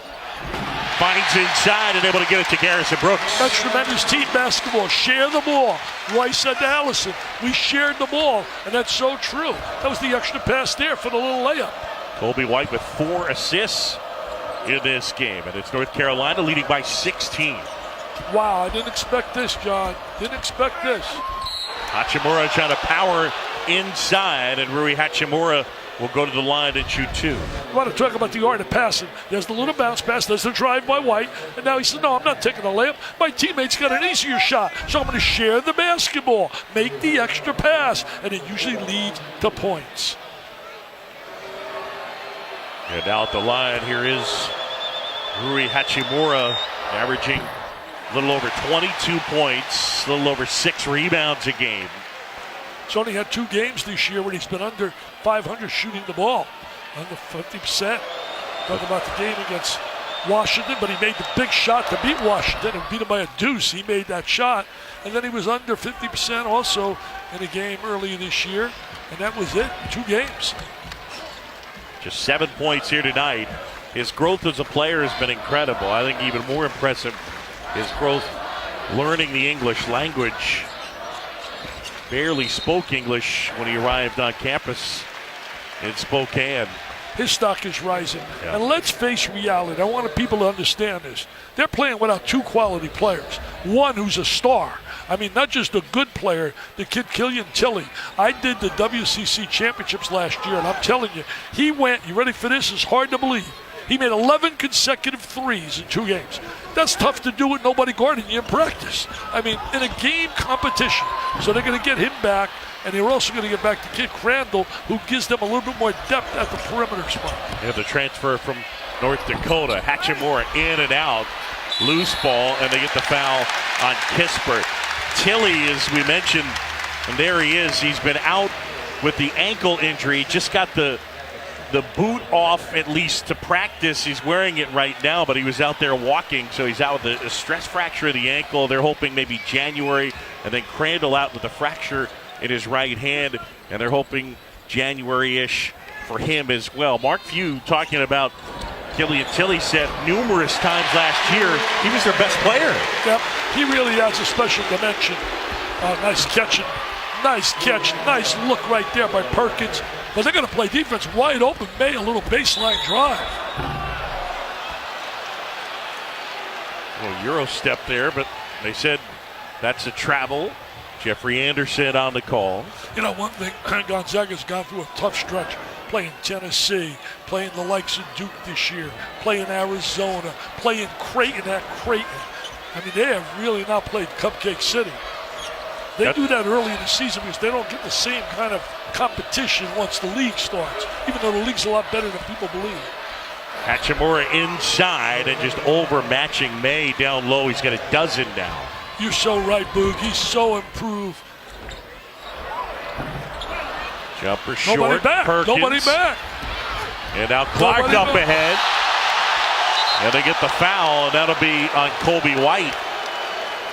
finds inside and able to get it to Garrison Brooks. That's tremendous team basketball. Share the ball. Royce said to Allison, we shared the ball, and that's so true. That was the extra pass there for the little layup. Colby White with 4 assists in this game, and it's North Carolina leading by 16. Wow, I didn't expect this, John. Didn't expect this. Hachimura trying to power inside, and Rui Hachimura will go to the line and shoot 2. I want to talk about the art of passing. There's the little bounce pass, there's the drive by White, and now he said, no, I'm not taking the layup. My teammate's got an easier shot, so I'm going to share the basketball, make the extra pass, and it usually leads to points. And now at the line, here is Rui Hachimura, averaging a little over 22 points, a little over 6 rebounds a game. He's only had 2 games this year when he's been under 500 shooting the ball, under 50%. Talk about the game against Washington, but he made the big shot to beat Washington and beat him by a deuce. He made that shot, and then he was under 50% also in a game earlier this year, and that was it, 2 games. Just 7 points here tonight. His growth as a player has been incredible. I think even more impressive, his growth learning the English language. Barely spoke English when he arrived on campus in Spokane. His stock is rising. Yeah. And let's face reality. I want people to understand this. They're playing without 2 quality players. One who's a star, I mean, not just a good player, the kid Killian Tilly. I did the WCC championships last year, and I'm telling you, he went, you ready for this? It's hard to believe. He made 11 consecutive threes in 2 games. That's tough to do with nobody guarding you in practice. I mean, in a game competition. So they're going to get him back, and they're also going to get back to Kid Crandall, who gives them a little bit more depth at the perimeter spot. And the transfer from North Dakota. Hachimura in and out. Loose ball, and they get the foul on Kispert. Tilly, as we mentioned, and there he is. He's been out with the ankle injury. Just got the boot off, at least to practice. He's wearing it right now, but he was out there walking, so he's out with a stress fracture of the ankle. They're hoping maybe January, and then Crandall out with a fracture in his right hand, and they're hoping January-ish for him as well. Mark Few talking about Killian Tilly said numerous times last year he was their best player. Yep, he really has a special dimension. Nice catch, nice look right there by Perkins. But they're going to play defense wide open. May a little baseline drive. Well, Euro step there, but they said that's a travel. Jeffrey Anderson on the call. You know, one thing, Gonzaga's gone through a tough stretch. Playing Tennessee, playing the likes of Duke this year, playing Arizona, playing Creighton at Creighton. I mean, they have really not played Cupcake City. They do that early in the season because they don't get the same kind of competition once the league starts, even though the league's a lot better than people believe. Hachimura inside and just overmatching May down low. He's got a dozen now. You're so right, Boog. He's so improved. Jumper short. Nobody back. Perkins. Nobody back. And now Clark Nobody up back. ahead. And they get the foul, and that'll be on Colby White.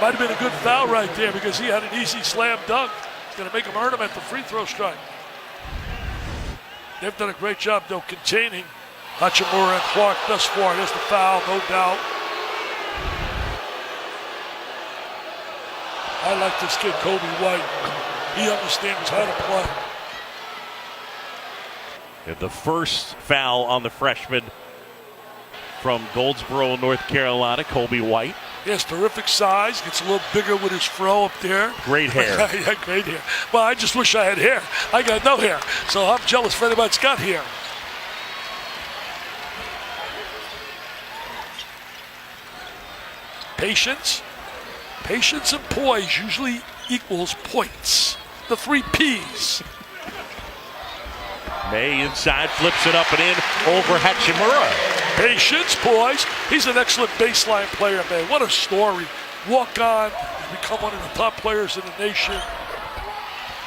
Might have been a good foul right there because he had an easy slam dunk. It's going to make him earn him at the free throw strike. They've done a great job, though, containing Hachimura and Clark thus far. There's the foul, no doubt. I like this kid, Colby White. He understands how to play. And the first foul on the freshman from Goldsboro, North Carolina, Colby White. He has terrific size. Gets a little bigger with his fro up there. Great hair. Yeah, great hair. Well, I just wish I had hair. I got no hair, so I'm jealous for anybody that's got hair. Patience. Patience and poise usually equals points. The 3 Ps. May inside, flips it up and in over Hachimura. Patience, poise. He's an excellent baseline player, man. What a story. Walk on, become one of the top players in the nation.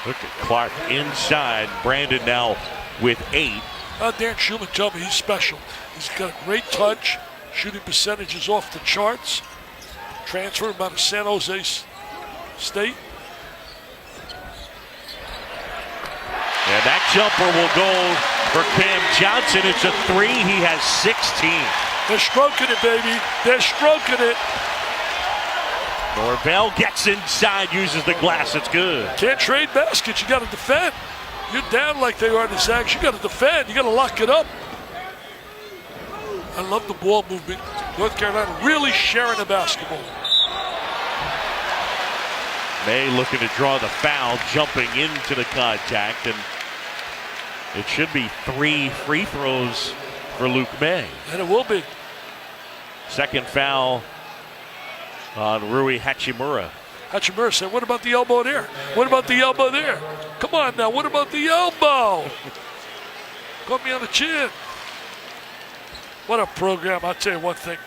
Look at Clark inside. Brandon now with 8. Dan Schumann told me he's special. He's got a great touch. Shooting percentage is off the charts. Transferred him out of San Jose State. And that jumper will go for Cam Johnson. It's a 3. He has 16. They're stroking it, baby. They're stroking it. Norvell gets inside, uses the glass. It's good. Can't trade baskets. You got to defend. You're down like they are in the Zags. You got to defend. You got to lock it up. I love the ball movement. North Carolina really sharing the basketball. May looking to draw the foul, jumping into the contact, and it should be 3 free throws for Luke May. And it will be. Second foul on Rui Hachimura. Hachimura said, what about the elbow there? What about the elbow there? Come on now, what about the elbow? Got me on the chin. What a program. I'll tell you one thing.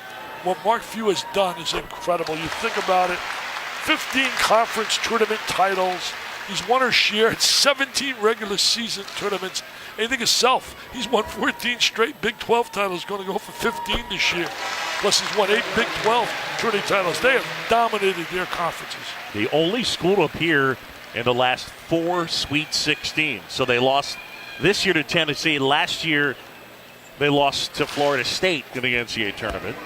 What Mark Few has done is incredible. You think about it. 15 conference tournament titles. He's won or shared 17 regular season tournaments. And you think himself, he's won 14 straight Big 12 titles, going to go for 15 this year. Plus he's won 8 Big 12 tournament titles. They have dominated their conferences. The only school to appear in the last 4 Sweet 16. So they lost this year to Tennessee. Last year they lost to Florida State in the NCAA tournament.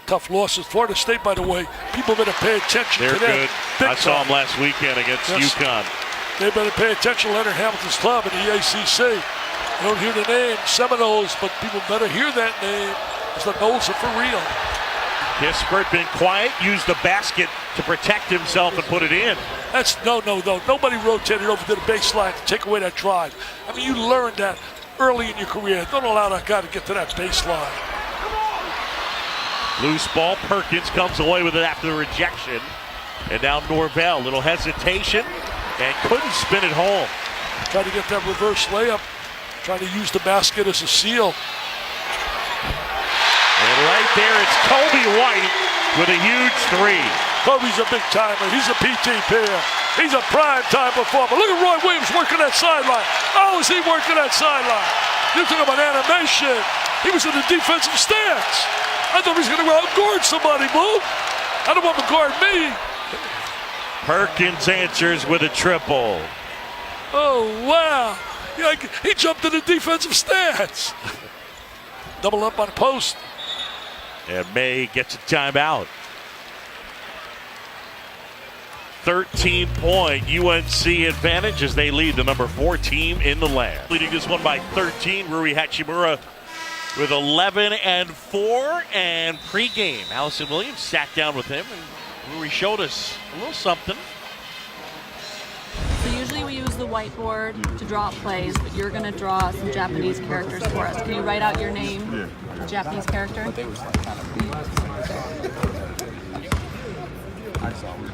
Tough losses. Florida State, by the way, people better pay attention They're to them. good. Big I saw time. them last weekend against UConn. They better pay attention to Leonard Hamilton's club in the ACC. You don't hear the name, Seminoles, but people better hear that name because the Noles are for real. Kispert been quiet, used the basket to protect himself and put it in. That's no. Nobody rotated over to the baseline to take away that drive. I mean, you learned that early in your career. Don't allow that guy to get to that baseline. Loose ball. Perkins comes away with it after the rejection. And now Norvell, little hesitation, and couldn't spin it home. Try to get that reverse layup. Try to use the basket as a seal. And right there, it's Kobe White with a huge three. Kobe's a big timer. He's a PT player. He's a prime time performer. Look at Roy Williams working that sideline. Oh, is he working that sideline? You're talking about animation. He was in the defensive stance. I thought he was going to go out and guard somebody, Boo. I don't want him to guard me. Perkins answers with a triple. Oh, wow. Yeah, he jumped in the defensive stance. Double up on the post. And May gets a timeout. 13-point UNC advantage as they lead the number 4 team in the land. Leading this one by 13, Rui Hachimura with 11-4. And pregame, Allison Williams sat down with him and Rui showed us a little something. So usually we use the whiteboard to draw up plays, but you're going to draw some Japanese characters for us. Can you write out your name, Japanese character? But they was like kind of beat. I saw them.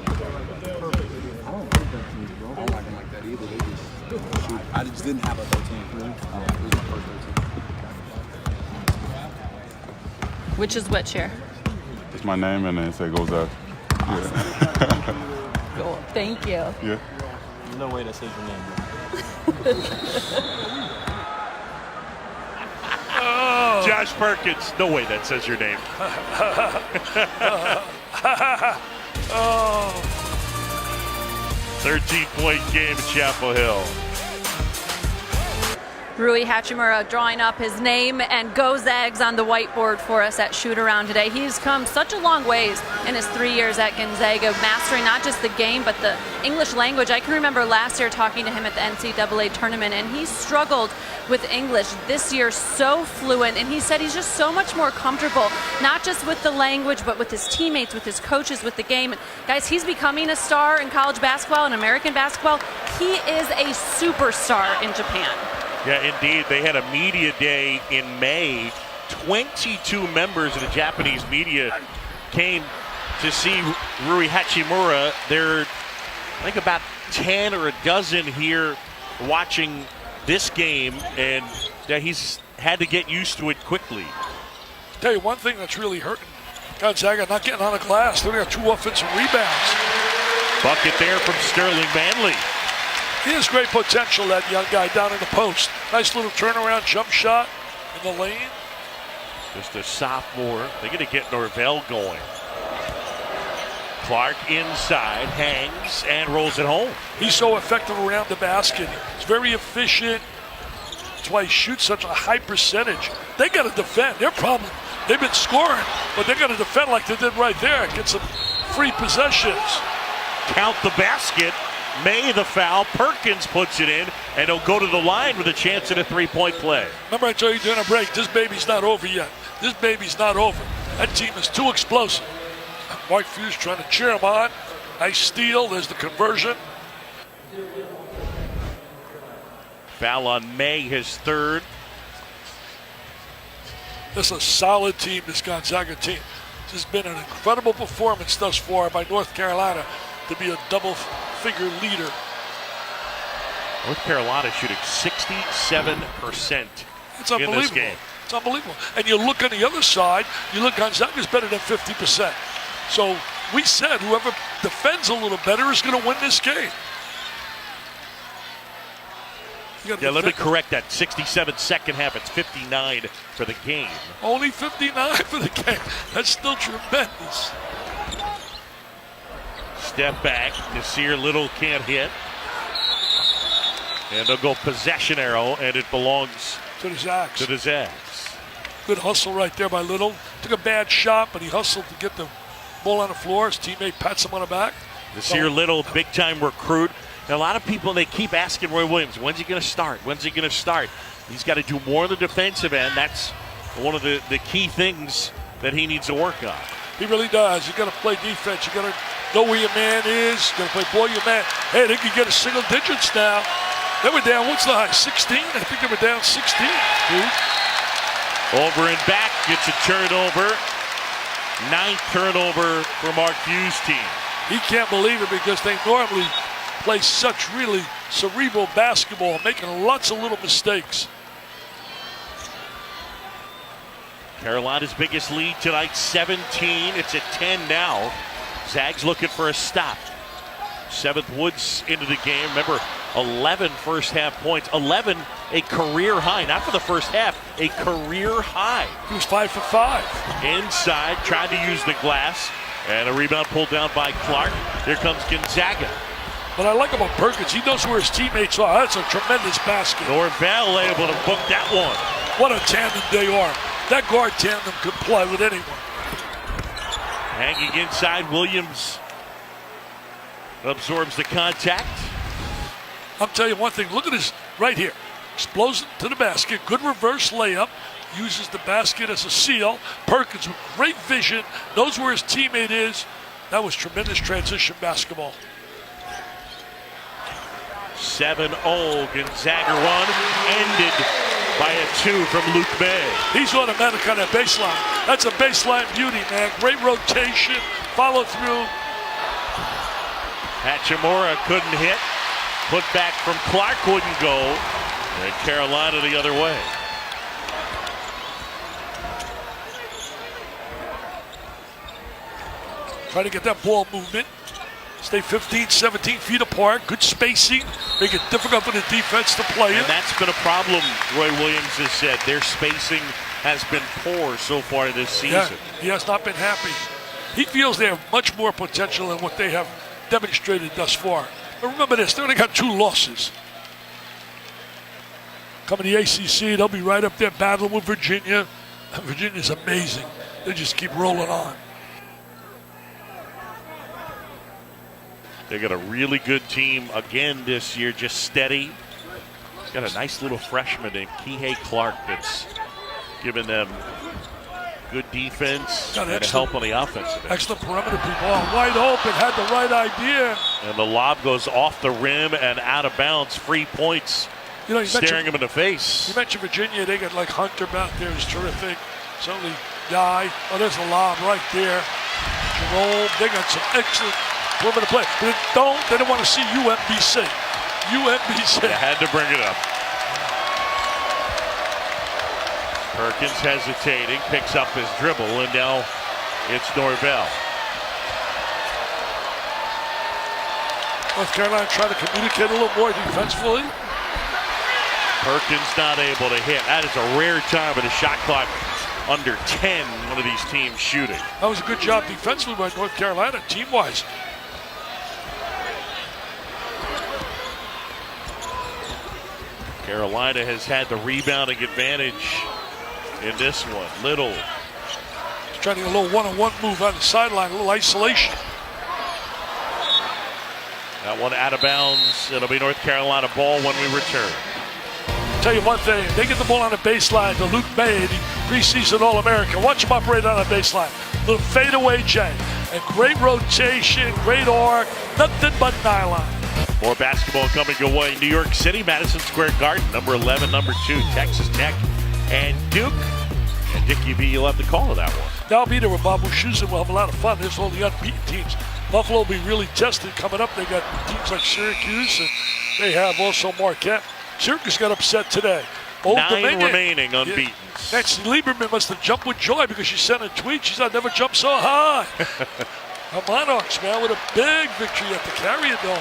I don't think 13 bro. I don't like them like that either. They just shoot. I just didn't have a 13. It was my first 13. Which is which here? It's my name and then it say Gonzaga. Yeah. Cool. Thank you. Yeah. There's no way that says your name. Josh Perkins, no way that says your name. 13-point game at Chapel Hill. Rui Hachimura drawing up his name and Go Zags on the whiteboard for us at shoot around today. He's come such a long ways in his 3 years at Gonzaga, mastering not just the game but the English language. I can remember last year talking to him at the NCAA tournament, and he struggled with English. This year, so fluent, and he said he's just so much more comfortable, not just with the language but with his teammates, with his coaches, with the game. And guys, he's becoming a star in college basketball and American basketball. He is a superstar in Japan. Yeah, indeed. They had a media day in May. 22 members of the Japanese media came to see Rui Hachimura. There are, I think, about 10 or a dozen here watching this game, and he's had to get used to it quickly. Tell you one thing that's really hurting Gonzaga, not getting on the glass. They got 2 offensive rebounds. Bucket there from Sterling Manley. He has great potential, that young guy down in the post. Nice little turnaround jump shot in the lane. Just a sophomore. They're going to get Norvell going. Clark inside, hangs, and rolls it home. He's so effective around the basket. He's very efficient. That's why he shoots such a high percentage. They got to defend. Their problem, they've been scoring, but they got to defend like they did right there. Get some free possessions. Count the basket. May the foul. Perkins puts it in, and he'll go to the line with a chance at a 3-point play. Remember I told you during a break, this baby's not over yet. This baby's not over. That team is too explosive. Mark Fuse trying to cheer him on. Nice steal. There's the conversion. Foul on May, his third. This is a solid team, this Gonzaga team. This has been an incredible performance thus far by North Carolina to be a double-figure leader. North Carolina shooting 67% It's in unbelievable. this game. It's unbelievable. And you look on the other side, you look, Gonzaga's better than 50%. So we said whoever defends a little better is going to win this game. Yeah, let me correct that. 67 second half. It's 59 for the game. Only 59 for the game. That's still tremendous. Step back. Nasir Little can't hit. And they'll go possession arrow, and it belongs to the Zags. to the Zags. Good hustle right there by Little. Took a bad shot, but he hustled to get the ball on the floor. His teammate pats him on the back. Nasir Little, big-time recruit. And a lot of people, they keep asking Roy Williams, when's he going to start? When's he going to start? He's got to do more on the defensive end. That's one of the key things that he needs to work on. He really does. You got to play defense. You got to Know where your man is. Gonna play ball your man. Hey, they can get a single digits now. They were down, what's the high, 16? I think they were down 16. Over and back, gets a turnover. 9th turnover for Mark Hughes' team. He can't believe it because they normally play such really cerebral basketball, making lots of little mistakes. Carolina's biggest lead tonight, 17. It's at 10 now. Zags looking for a stop. 7th Woods into the game. Remember, 11 first half points. 11, a career high. Not for the first half, a career high. He was 5 for 5. Inside, trying to use the glass. And a rebound pulled down by Clark. Here comes Gonzaga. But I like about Perkins. He knows where his teammates are. That's a tremendous basket. Norvell able to book that one. What a tandem they are. That guard tandem could play with anyone. Hanging inside, Williams absorbs the contact. I'll tell you one thing. Look at this right here. Explodes to the basket. Good reverse layup. Uses the basket as a seal. Perkins with great vision. Knows where his teammate is. That was tremendous transition basketball. 7-0 Gonzaga run ended by a 2 from Luke May. He's automatic on that baseline. That's a baseline beauty, man. Great rotation, follow through. Hachimura couldn't hit. Put back from Clark wouldn't go. And Carolina the other way. Try to get that ball movement. Stay 15, 17 feet apart. Good spacing. Make it difficult for the defense to play it. And that's been a problem, Roy Williams has said. Their spacing has been poor so far this season. Yeah, he has not been happy. He feels they have much more potential than what they have demonstrated thus far. But remember this, they only got 2 losses. Coming to the ACC, they'll be right up there battling with Virginia. Virginia's amazing. They just keep rolling on. They got a really good team again this year, just steady. Got a nice little freshman named Kihei Clark that's giving them good defense and help on the offensive end. Excellent perimeter people. Oh, wide open, had the right idea. And the lob goes off the rim and out of bounds. Free points, staring him in the face. You mentioned Virginia. They got like Hunter back there is terrific. Certainly Guy. Oh, there's a lob right there. Jerome. They got some excellent perimeter play. They don't want to see UMBC. UMBC. They had to bring it up. Perkins hesitating, picks up his dribble, and now it's Norvell. North Carolina trying to communicate a little more defensively. Perkins not able to hit. That is a rare time with a shot clock under 10, one of these teams shooting. That was a good job defensively by North Carolina, team-wise. Carolina has had the rebounding advantage in this one. Little. He's trying to get a little one-on-one move on the sideline, a little isolation. That one out of bounds. It'll be North Carolina ball when we return. Tell you one thing, they get the ball on the baseline to Luke May, the preseason All-American. Watch him operate on the baseline. Little fadeaway J. And great rotation, great arc, nothing but nylon. More basketball coming your way. New York City, Madison Square Garden, number 11, number 2, Texas Tech and Duke. And Dickie V, you'll have the call of that one. I'll be there with Bob Wischusen, and we'll have a lot of fun. There's all the unbeaten teams. Buffalo will be really tested coming up. They got teams like Syracuse, and they have also Marquette. Syracuse got upset today. Old 9 Dominion. remaining unbeaten. Yeah. Nancy Lieberman must have jumped with joy because she sent a tweet. She said, "I never jumped so high." The Monarchs, man, with a big victory at the Carrier Dome.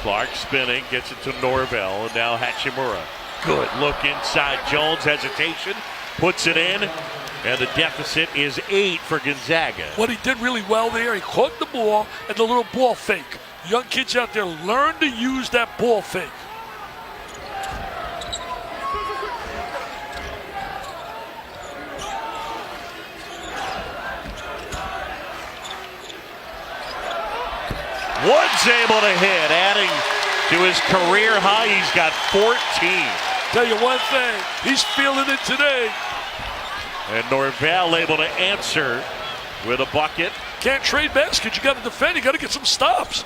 Clark spinning, gets it to Norvell, and now Hachimura. Good look inside. Jones, hesitation, puts it in, and the deficit is 8 for Gonzaga. What he did really well there, he caught the ball and the little ball fake. Young kids out there, learn to use that ball fake. Woods able to hit, adding to his career high. He's got 14. Tell you one thing, he's feeling it today. And Norvell able to answer with a bucket. Can't trade baskets. You got to defend. You got to get some stops.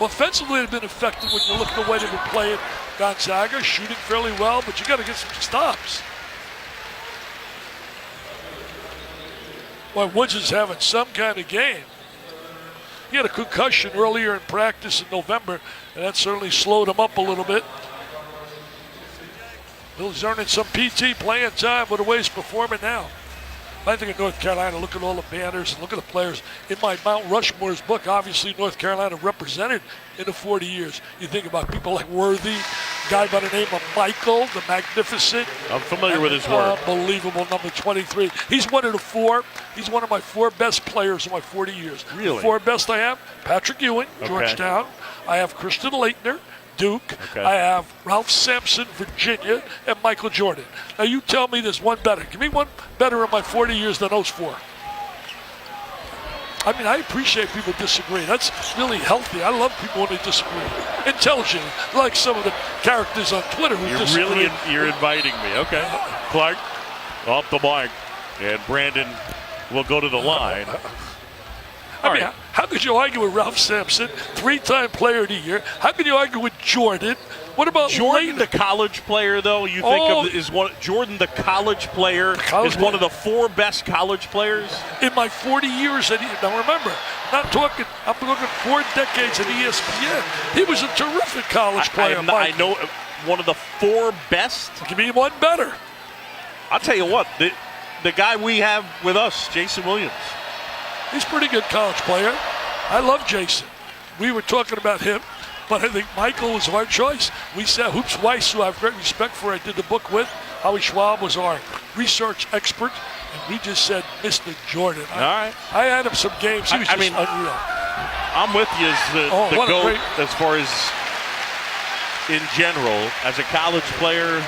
Offensively, they've been effective when you look at the way they've been playing. Gonzaga shooting fairly well, but you got to get some stops. Boy, Woods is having some kind of game. He had a concussion earlier in practice in November, and that certainly slowed him up a little bit. He's earning some PT playing time, but the way he's performing now. I think of North Carolina, look at all the banners and look at the players. In my Mount Rushmore's book, obviously North Carolina represented in the 40 years. You think about people like Worthy, a guy by the name of Michael, the Magnificent. I'm familiar with his work. Unbelievable, number 23. He's one of the four. He's one of my four best players in my 40 years. Really? The four best I have, Patrick Ewing, Georgetown. I have Christian Laettner, Duke. Okay. I have Ralph Sampson, Virginia, and Michael Jordan. Now you tell me there's one better. Give me one better in my 40 years than those four. I mean, I appreciate people disagree. That's really healthy. I love people when they disagree. Intelligent, like some of the characters on Twitter who disagree. You're inviting me. Okay. Clark off the mark, and Brandon will go to the line. I mean, how could you argue with Ralph Sampson, three-time player of the year? How could you argue with Jordan? What about Jordan, Laettner? the college player, though? You think Jordan, the college player, is one of the four best college players? In my 40 years at now remember, I'm talking 4 decades at ESPN. He was a terrific college player. I know one of the four best. Give me one better. I'll tell you what, the guy we have with us, Jason Williams. He's a pretty good college player. I love Jason. We were talking about him, but I think Michael was our choice. We said Hoops Weiss, who I have great respect for, I did the book with. Howie Schwab was our research expert, and we just said Mr. Jordan. All right. I had him some games. He was just unreal. I'm with you as the GOAT as far as in general. As a college player,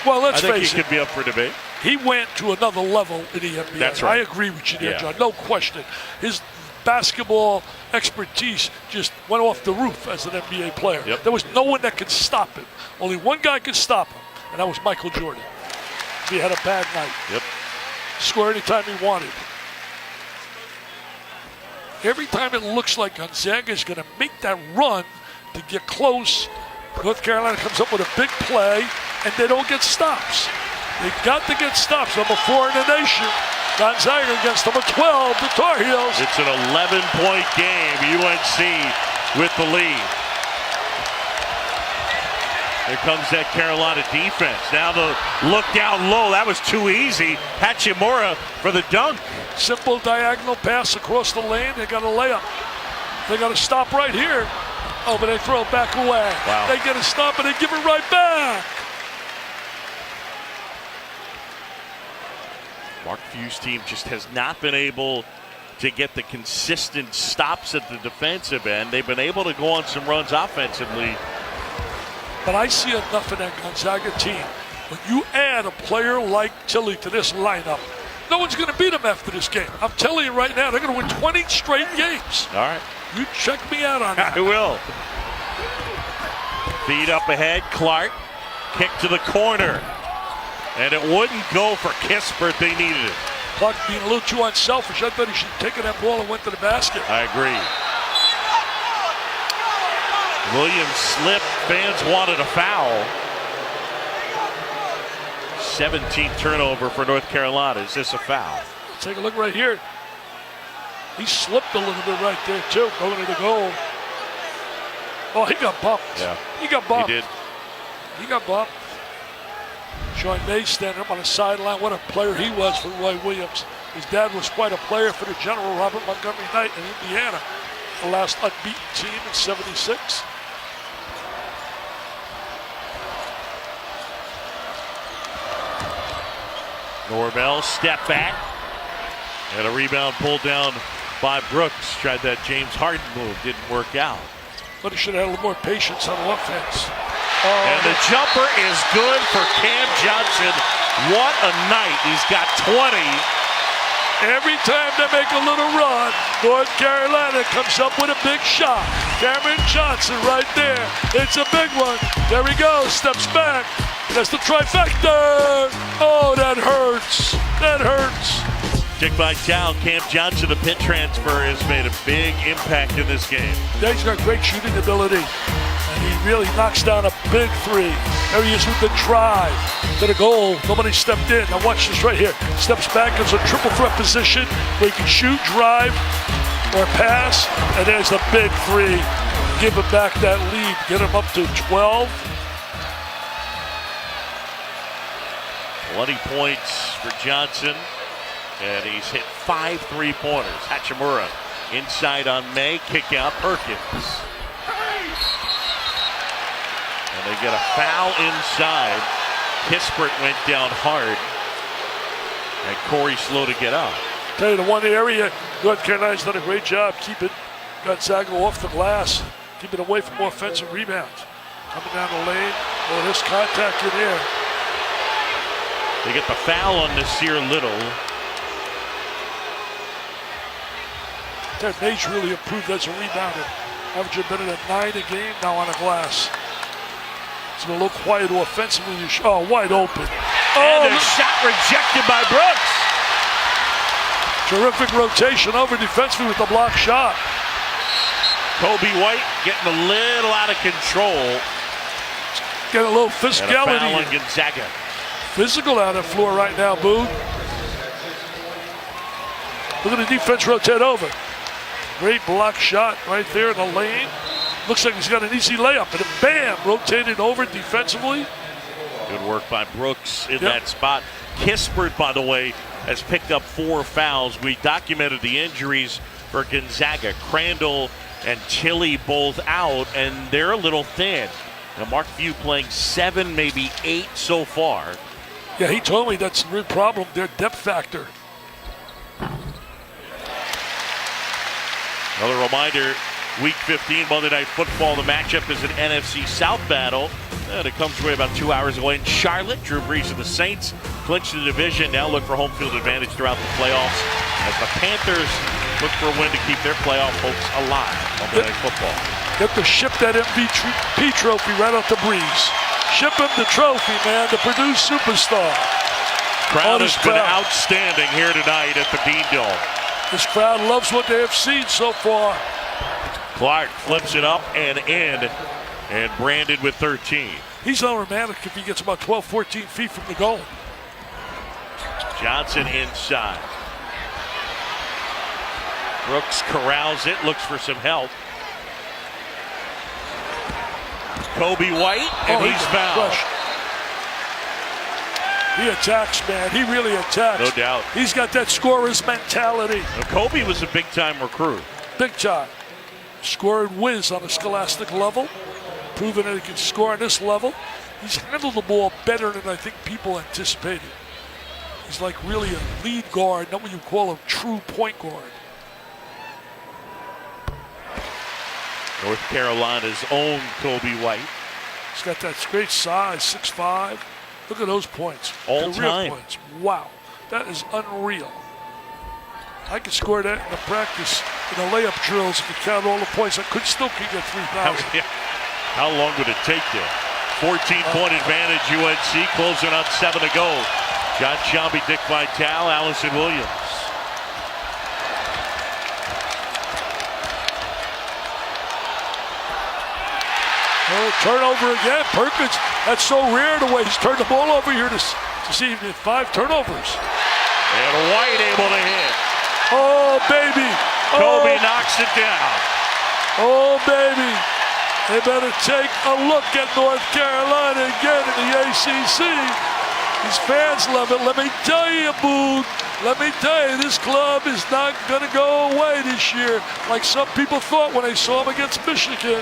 well, let's I think face he could be up for debate. He went to another level in the NBA. That's right. I agree with you there, John. No question. His basketball expertise just went off the roof as an NBA player. Yep. There was no one that could stop him. Only one guy could stop him, and that was Michael Jordan. He had a bad night. Yep. Score anytime he wanted. Every time it looks like Gonzaga is going to make that run to get close, North Carolina comes up with a big play, and they don't get stops. They've got to get stops. Number 4 in the nation. Gonzaga against number 12, the Tar Heels. It's an 11-point game. UNC with the lead. Here comes that Carolina defense. Now the look down low. That was too easy. Hachimura for the dunk. Simple diagonal pass across the lane. They got a layup. They got to stop right here. Oh, but they throw it back away. Wow. They get a stop and they give it right back. Mark Few's team just has not been able to get the consistent stops at the defensive end. They've been able to go on some runs offensively. But I see enough in that Gonzaga team. When you add a player like Tilly to this lineup, no one's going to beat them after this game. I'm telling you right now, they're going to win 20 straight games. All right. You check me out on that. I will. Feed up ahead, Clark. Kick to the corner. And it wouldn't go for Kispert. They needed it. Clark being a little too unselfish. I thought he should have taken that ball and went to the basket. I agree. Williams slipped. Fans wanted a foul. 17th turnover for North Carolina. Is this a foul? Take a look right here. He slipped a little bit right there, too, going to the goal. Oh, he got bumped. Yeah. He got bumped. He did. He got bumped. Sean May standing up on the sideline. What a player he was for Roy Williams. His dad was quite a player for the General Robert Montgomery Knight in Indiana, the last unbeaten team in '76. Norvell step back. And a rebound pulled down by Brooks. Tried that James Harden move. Didn't work out. But he should have had a little more patience on offense. And the jumper is good for Cam Johnson. What a night. He's got 20. Every time they make a little run, North Carolina comes up with a big shot. Cameron Johnson right there. It's a big one. There he goes. Steps back. That's the trifecta. Oh, that hurts. That hurts. Dick Vitale, Cam Johnson, the pit transfer, has made a big impact in this game. Yeah, he's got great shooting ability. And he really knocks down a big three. There he is with the drive to the goal. Nobody stepped in. Now watch this right here. Steps back as a triple threat position where he can shoot, drive, or pass. And there's the big three. Give him back that lead. Get him up to 12. 20 points for Johnson. And he's hit 5 3-pointers. Hachimura inside on May. Kick out Perkins. And they get a foul inside. Kispert went down hard. And Corey slow to get up. Tell you, the one area North Carolina's done a great job keeping Gonzaga off the glass, keeping away from offensive rebounds. Coming down the lane. Oh, there's contact in there. They get the foul on Nasir Little. That May's really improved as a rebounder. Averaging better than 9 a game now on the glass. It's a little quiet offensively. Oh, wide open. And a shot rejected by Brooks. Terrific rotation over defensively with the block shot. Kobe White getting a little out of control. Getting a little And a physicality. foul on Gonzaga. Physical out of the floor right now, Boone. Look at the defense rotate over. Great block shot right there in the lane. Looks like he's got an easy layup. And bam, rotated over defensively. Good work by Brooks in that spot. Kispert, by the way, has picked up 4 fouls. We documented the injuries for Gonzaga. Crandall and Tilly both out, and they're a little thin. Now, Mark Few playing 7, maybe 8 so far. Yeah, he told me that's a real problem, their depth factor. Another reminder, Week 15, Monday Night Football. The matchup is an NFC South battle. And it comes away about 2 hours away in Charlotte. Drew Brees and the Saints clinch the division. Now look for home field advantage throughout the playoffs as the Panthers look for a win to keep their playoff hopes alive on Monday Night Football. Get to ship that MVP trophy right off the Breeze. Ship him the trophy, man, the Purdue superstar. Crowd has been outstanding here tonight at the Dean Dome. This crowd loves what they have seen so far. Clark flips it up and in, and Brandon with 13. He's unromantic if he gets about 12, 14 feet from the goal. Johnson inside. Brooks corrals it, looks for some help. Kobe White, and he's fouled. He attacks, man. He really attacks. No doubt. He's got that scorer's mentality. Now, Kobe was a big-time recruit. Big time. Scoring whiz on a scholastic level. Proving that he can score on this level. He's handled the ball better than I think people anticipated. He's like really a lead guard, not what you call a true point guard. North Carolina's own Kobe White. He's got that great size, 6'5". Look at those points. All Career time. points. Wow. That is unreal. I could score that in the practice, in the layup drills, if you count all the points. I still could get 3,000. How long would it take you? 14-point advantage, UNC, closing on 7 to go. John Shelby, Dick Vitale, Allison Williams. Oh, turnover again. Perkins, that's so rare the way he's turned the ball over here this evening. 5 turnovers. And White able to hit. Oh, baby. Kobe knocks it down. Oh, baby. They better take a look at North Carolina again in the ACC. These fans love it. Let me tell you, Boone. Let me tell you, this club is not going to go away this year like some people thought when they saw them against Michigan.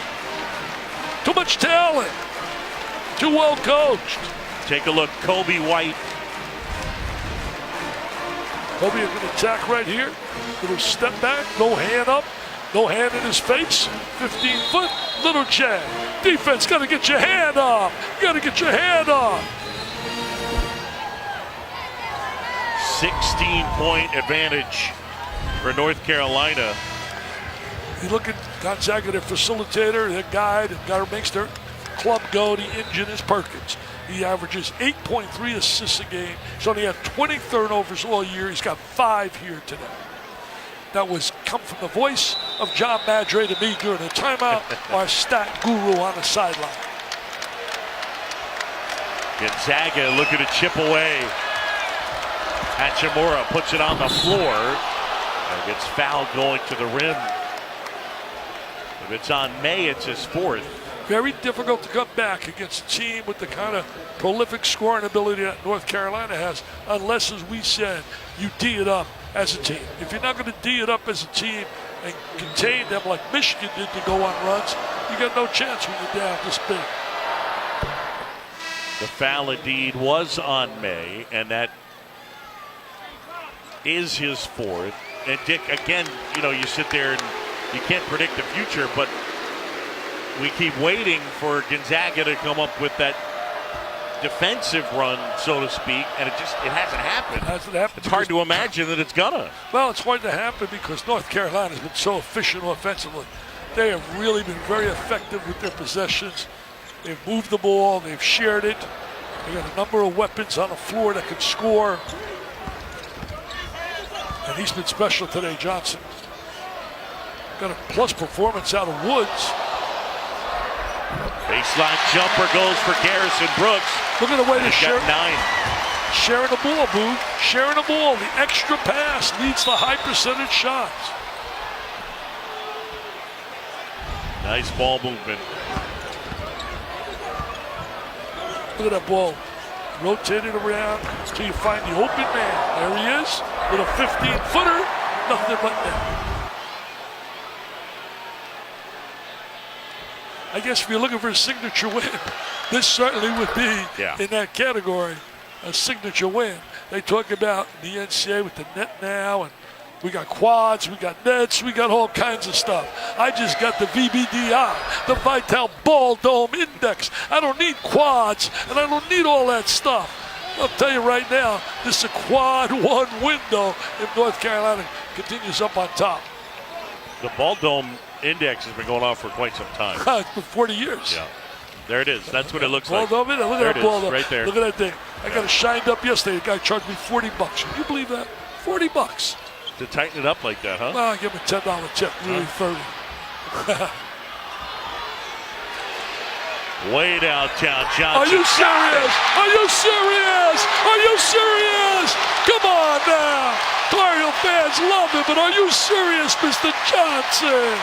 Too much talent. Too well coached. Take a look. Kobe White. Kobe is going to attack right here. Little step back. No hand up. No hand in his face. 15-foot. Little jab. Defense got to get your hand up. You got to get your hand up. 16-point advantage for North Carolina. You look at Gonzaga, their facilitator, their guide, the guy who makes their club go, the engine is Perkins. He averages 8.3 assists a game. He's only had 20 turnovers all year. He's got 5 here today. That was come from the voice of John Madre to me during the timeout, our stat guru on the sideline. Gonzaga looking to chip away. Hachimura puts it on the floor and gets fouled going to the rim. If it's on May, it's his 4th. Very difficult to come back against a team with the kind of prolific scoring ability that North Carolina has, unless, as we said, you D it up as a team. If you're not going to D it up as a team and contain them like Michigan did to go on runs, you got no chance when you're down this big. The foul indeed was on May, and that is his 4th. And Dick, again, you sit there and you can't predict the future, but we keep waiting for Gonzaga to come up with that defensive run, so to speak, and it hasn't happened. It's hard to imagine that it's gonna. Well, it's hard to happen because North Carolina has been so efficient offensively. They have really been very effective with their possessions. They've moved the ball, they've shared it. They got a number of weapons on the floor that can score. And he's been special today, Johnson. Got a plus performance out of Woods. Baseline jumper goes for Garrison Brooks. Look at the way they share 9. Sharing the ball, Boo. Sharing the ball. The extra pass leads to high percentage shots. Nice ball movement. Look at that ball. Rotated around until you find the open man. There he is with a 15-footer. Nothing but net. I guess if you're looking for a signature win, this certainly would be in that category, a signature win. They talk about the NCAA with the net now, and we got quads, we got nets, we got all kinds of stuff. I just got the VBDI, the Vital Ball Dome Index. I don't need quads, and I don't need all that stuff. I'll tell you right now, this is a quad 1 window if North Carolina continues up on top. The Ball Dome Index has been going on for quite some time. It's been 40 years. Yeah. There it is. That's what it looks ball like. Dome, look at that ball dome. Right there. Look at that thing. I got it shined up yesterday. The guy charged me $40. Can you believe that? $40. To tighten it up like that, huh? Well, I give him a $10 tip. Really 30. Way downtown, Johnson. Are you serious? Are you serious? Are you serious? Come on now. Tar Heel fans love it, but are you serious, Mr. Johnson?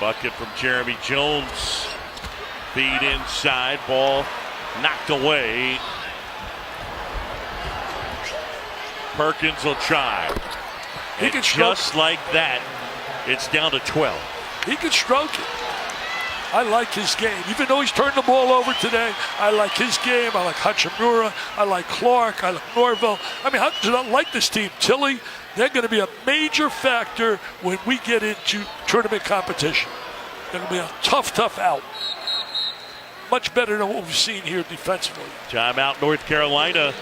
Bucket from Jeremy Jones. Feed inside, ball knocked away. Perkins will try. He can stroke. Just like that, it's down to 12. He can stroke it. I like his game. Even though he's turned the ball over today, I like his game. I like Hachimura. I like Clark. I like Norville. I mean, how do you not like this team? Tilly, they're going to be a major factor when we get into tournament competition. They're going to be a tough out. Much better than what we've seen here defensively. Timeout, North Carolina.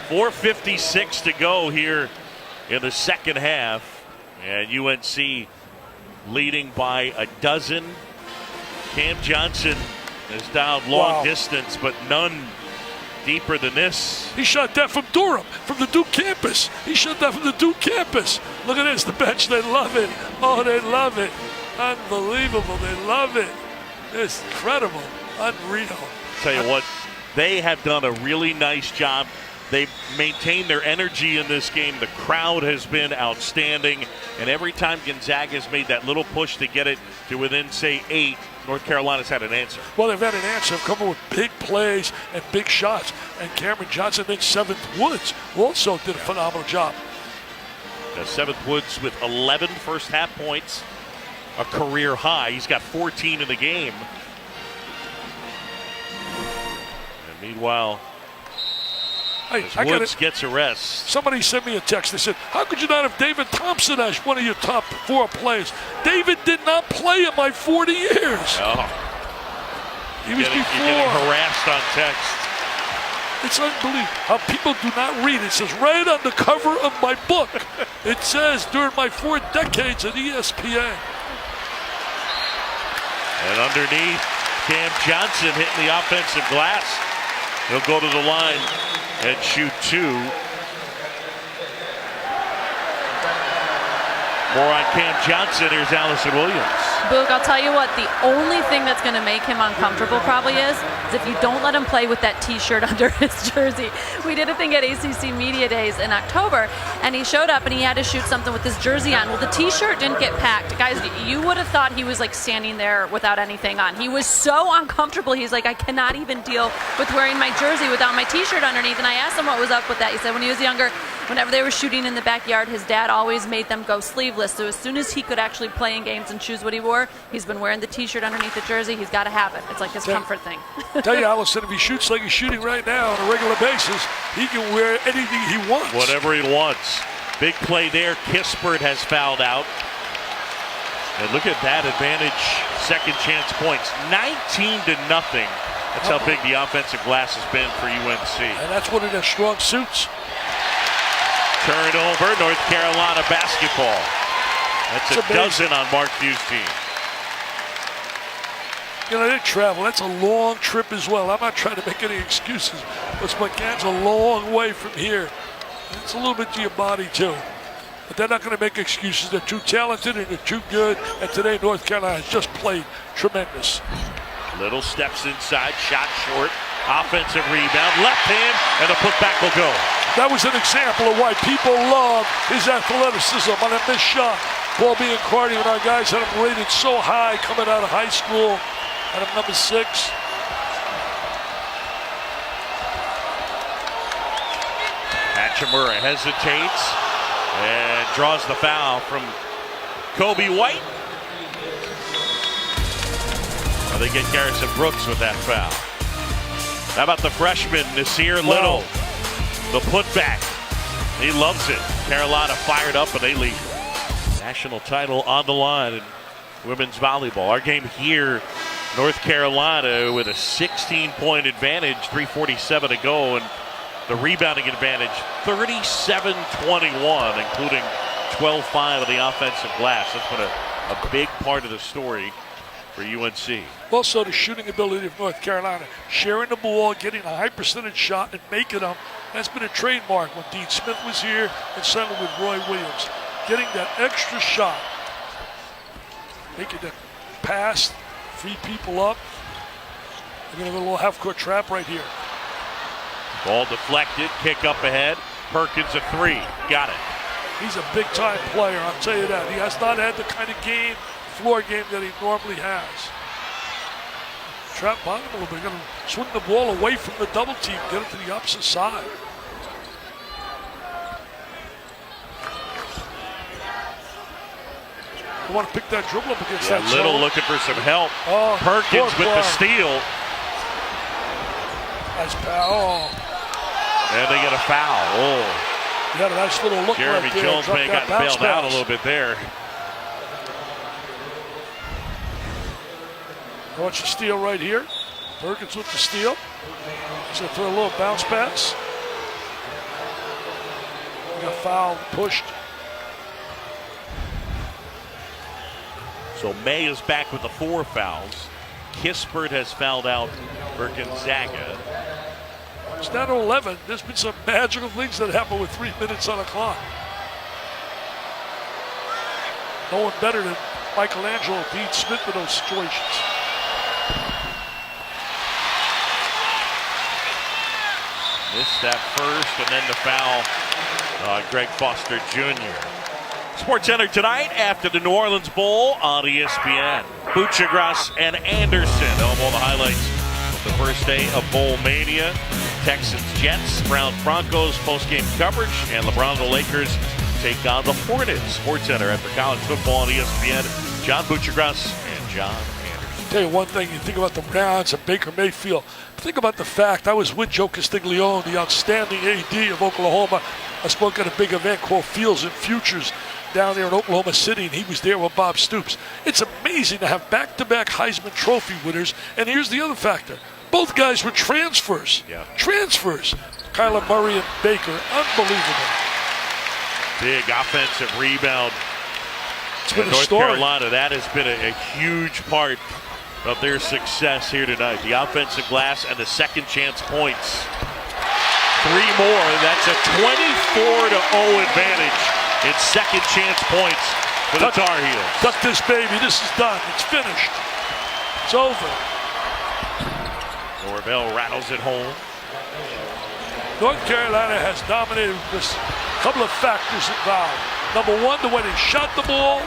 4:56 to go here in the second half. And UNC leading by a dozen. Cam Johnson has dialed long distance, but none deeper than this. He shot that from Durham, from the Duke campus. He shot that from the Duke campus. Look at this, the bench, they love it. Oh, they love it. Unbelievable, they love it. It's incredible, unreal. Tell you what, they have done a really nice job. They've maintained their energy in this game. The crowd has been outstanding. And every time Gonzaga has made that little push to get it to within, say, 8, North Carolina's had an answer. Well, they've had an answer. They've come up with big plays and big shots. And Cameron Johnson, then 7th Woods, also did a phenomenal job. 7th Woods with 11 first half points, a career high. He's got 14 in the game. And meanwhile, Woods gets a rest. Somebody sent me a text. They said, how could you not have David Thompson as one of your top 4 players? David did not play in my 40 years. Oh. He was before. You're getting harassed on text. It's unbelievable how people do not read. It says right on the cover of my book. It says during my 4 decades at ESPN. And underneath, Cam Johnson hitting the offensive glass. He'll go to the line and shoot 2. More on Cam Johnson. Here's Allison Williams. Boog, I'll tell you what, the only thing that's going to make him uncomfortable probably is if you don't let him play with that T-shirt under his jersey. We did a thing at ACC Media Days in October, and he showed up and he had to shoot something with his jersey on. Well, the T-shirt didn't get packed. Guys, you would have thought he was like standing there without anything on. He was so uncomfortable. He's like, I cannot even deal with wearing my jersey without my T-shirt underneath. And I asked him what was up with that. He said when he was younger, whenever they were shooting in the backyard, his dad always made them go sleeveless. So as soon as he could actually play in games and choose what he wore, he's been wearing the T-shirt underneath the jersey. He's got to have it. It's like his comfort thing. Tell you, Allison, if he shoots like he's shooting right now on a regular basis, he can wear anything he wants. Whatever he wants. Big play there. Kispert has fouled out. And look at that advantage. Second chance points. 19-0. That's how big the offensive glass has been for UNC. And that's one of their strong suits. Turnover, North Carolina basketball. That's a dozen on Mark Few's team. You know, they travel. That's a long trip as well. I'm not trying to make any excuses, but Spokana's a long way from here. It's a little bit to your body, too. But they're not going to make excuses. They're too talented and they're too good. And today, North Carolina has just played tremendous. Little steps inside, shot short. Offensive rebound, left hand, and the putback will go. That was an example of why people love his athleticism on a missed shot. Paul B. and Cardi and our guys had him rated so high coming out of high school. At number 6. Hachimura hesitates and draws the foul from Kobe White. Well, they get Garrison Brooks with that foul. How about the freshman, Nasir Little? The putback. He loves it. Carolina fired up and they lead. National title on the line in women's volleyball. Our game here, North Carolina with a 16-point advantage, 3:47 to go, and the rebounding advantage 37-21, including 12-5 of the offensive glass. That's been a big part of the story for UNC. Also, the shooting ability of North Carolina, sharing the ball, getting a high percentage shot, and making them. That's been a trademark when Dean Smith was here and certainly with Roy Williams. Getting that extra shot, making that pass, free people up. They're going to have a little half-court trap right here. Ball deflected, kick up ahead. Perkins a 3, got it. He's a big-time player, I'll tell you that. He has not had the kind of floor game that he normally has. Trap bottom a little bit. They're going to swing the ball away from the double team, get it to the opposite side. You want to pick that dribble up against that Little zone. looking for some help. Oh, Perkins with the steal. Nice foul. And they get a foul. Oh. He had a nice little look Jeremy right there. Jones may have gotten bailed out a little bit there. Watch the steal right here. Perkins with the steal. He's going to throw a little bounce pass. He got fouled, pushed. So May is back with the 4 fouls. Kispert has fouled out for Gonzaga. It's down to 11. There's been some magical things that happen with 3 minutes on the clock. No one better than Michelangelo Dean Smith in those situations. Missed that first, and then the foul. Greg Foster Jr. SportsCenter tonight after the New Orleans Bowl on ESPN. Buchagras and Anderson. All the highlights of the first day of Bowl Mania. Texans, Jets, Browns, Broncos, post-game coverage, and LeBron the Lakers take on the Hornets. SportsCenter after college football on ESPN. John Buchagras and John Anderson. Tell you one thing, you think about the Browns and Baker Mayfield. Think about the fact I was with Joe Castiglione, the outstanding AD of Oklahoma. I spoke at a big event called Fields and Futures down there in Oklahoma City, and he was there with Bob Stoops. It's amazing to have back-to-back Heisman Trophy winners, and here's the other factor. both guys were transfers. Yeah. Transfers. Kyler Murray and Baker. Unbelievable. Big offensive rebound. It's been a North story. Carolina, that has been a huge part of their success here tonight. The offensive glass and the second chance points. 3 more. That's a 24-0 advantage in second chance points for the Tar Heels. Duck this baby. This is done. It's finished. It's over. Norvell rattles it home. North Carolina has dominated this. Couple of factors involved. Number 1, the way they shot the ball.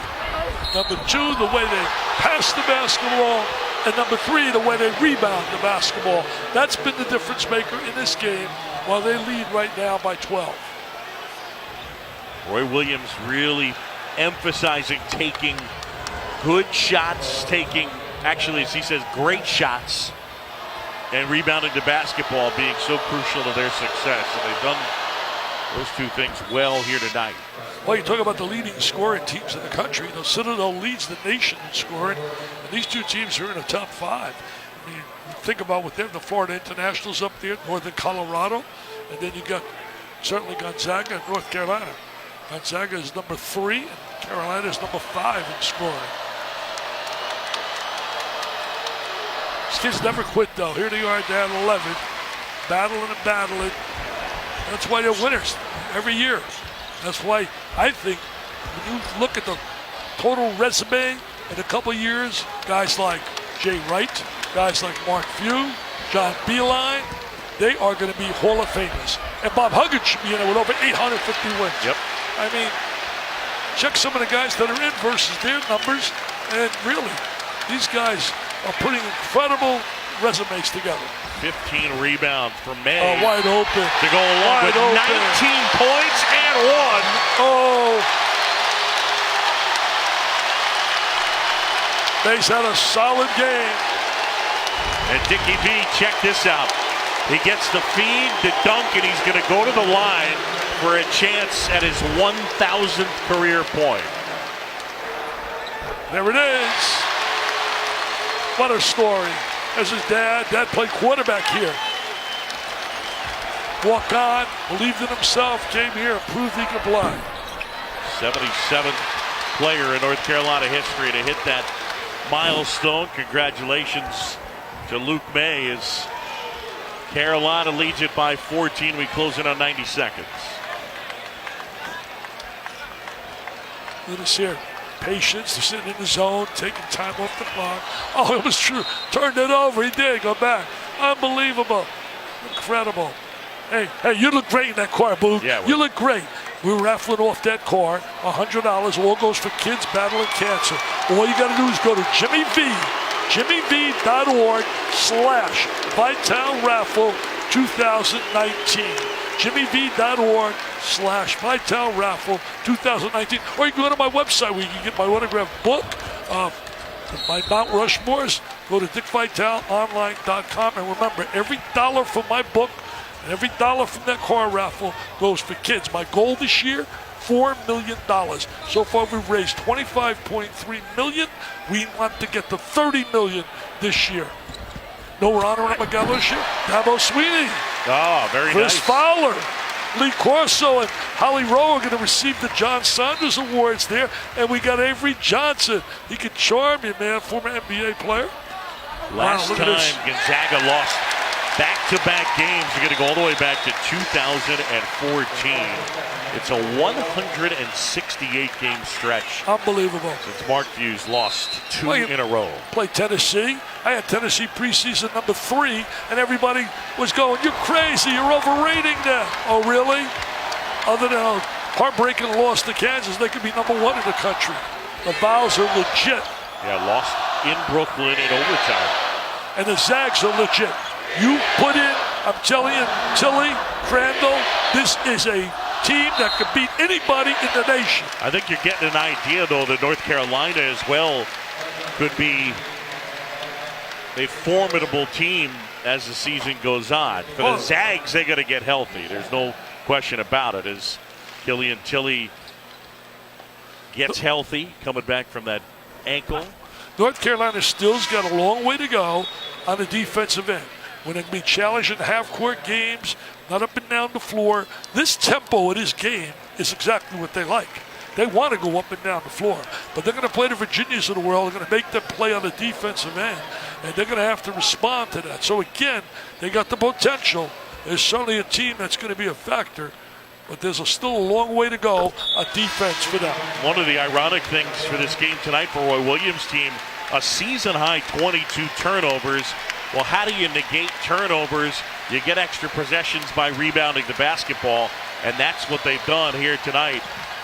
Number 2, the way they passed the basketball. And number 3, the way they rebound the basketball. That's been the difference maker in this game, while they lead right now by 12. Roy Williams really emphasizing taking good shots, actually, as he says, great shots, and rebounding the basketball being so crucial to their success. And they've done those 2 things well here tonight. Well, you talk about the leading scoring teams in the country. The Citadel leads the nation in scoring, and these 2 teams are in the top 5. I mean, think about what they're the Florida Internationals up there, northern Colorado, and then you got certainly Gonzaga and North Carolina. Gonzaga is number 3, and Carolina is number 5 in scoring. These kids never quit, though. Here they are down 11, battling and battling. That's why they're winners every year. That's why I think when you look at the total resume in a couple of years, guys like Jay Wright, guys like Mark Few, John Beilein, they are going to be Hall of Famers. And Bob Huggins should be in it with over 850 wins. Yep. I mean, check some of the guys that are in versus their numbers, and really, these guys are putting incredible resumes together. 15 rebounds from May. Oh, wide open. To go along with 19 points and 1. Oh. May's had a solid game. And Dickie V, check this out. He gets the feed, the dunk, and he's going to go to the line for a chance at his 1,000th career point. There it is. What a story. As his dad played quarterback here. Walk on, believed in himself, came here and proved he could play. 77th player in North Carolina history to hit that milestone. Congratulations to Luke May as Carolina leads it by 14. We close in on 90 seconds. Look at this here. Patience, sitting in the zone, taking time off the clock. Oh, it was true. Turned it over. He did. Go back. Unbelievable. Incredible. Hey, you look great in that car, Boo. Yeah, you look great. We're raffling off that car. $100. All goes for kids battling cancer. All you got to do is go to jimmyv.org/Vital Raffle 2019. jimmyv.org/Vital Raffle 2019. Or you can go to my website where you can get my autographed book, my Mount Rushmores. Go to dickvitalonline.com. And remember, every dollar from my book and every dollar from that car raffle goes for kids. My goal this year, $4 million. So far, we've raised $25.3 million. We want to get to $30 million this year. No, we're honoring my guy this year. Dabo Sweeney. Oh, very Chris nice. Fowler, Lee Corso, and Holly Rowe are going to receive the John Saunders Awards there. And we got Avery Johnson. He can charm you, man, former NBA player. Last wow, time Gonzaga lost back-to-back games, you're going to go all the way back to 2014. It's a 168-game stretch. Unbelievable. Since Mark Few's lost 2 in a row. Played Tennessee. I had Tennessee preseason number 3, and everybody was going, "You're crazy. You're overrating them." Oh, really? Other than a heartbreaking loss to Kansas, they could be number 1 in the country. The Vols are legit. Yeah, lost in Brooklyn in overtime. And the Zags are legit. You put in, I'm telling you, Tilly, Crandall, this is a team that could beat anybody in the nation. I think you're getting an idea, though, that North Carolina as well could be a formidable team as the season goes on. For the Zags, they got to get healthy. There's no question about it. As Killian Tilly gets healthy, coming back from that ankle. North Carolina still's got a long way to go on the defensive end. when they can be challenged in half-court games, not up and down the floor. This tempo of this game is exactly what they like. They want to go up and down the floor, but they're going to play the Virginias of the world. They're going to make them play on the defensive end, and they're going to have to respond to that. So again, they got the potential. There's certainly a team that's going to be a factor, but there's still a long way to go on defense for them. One of the ironic things for this game tonight for Roy Williams' team, a season-high 22 turnovers. Well, how do you negate turnovers? You get extra possessions by rebounding the basketball, and that's what they've done here tonight.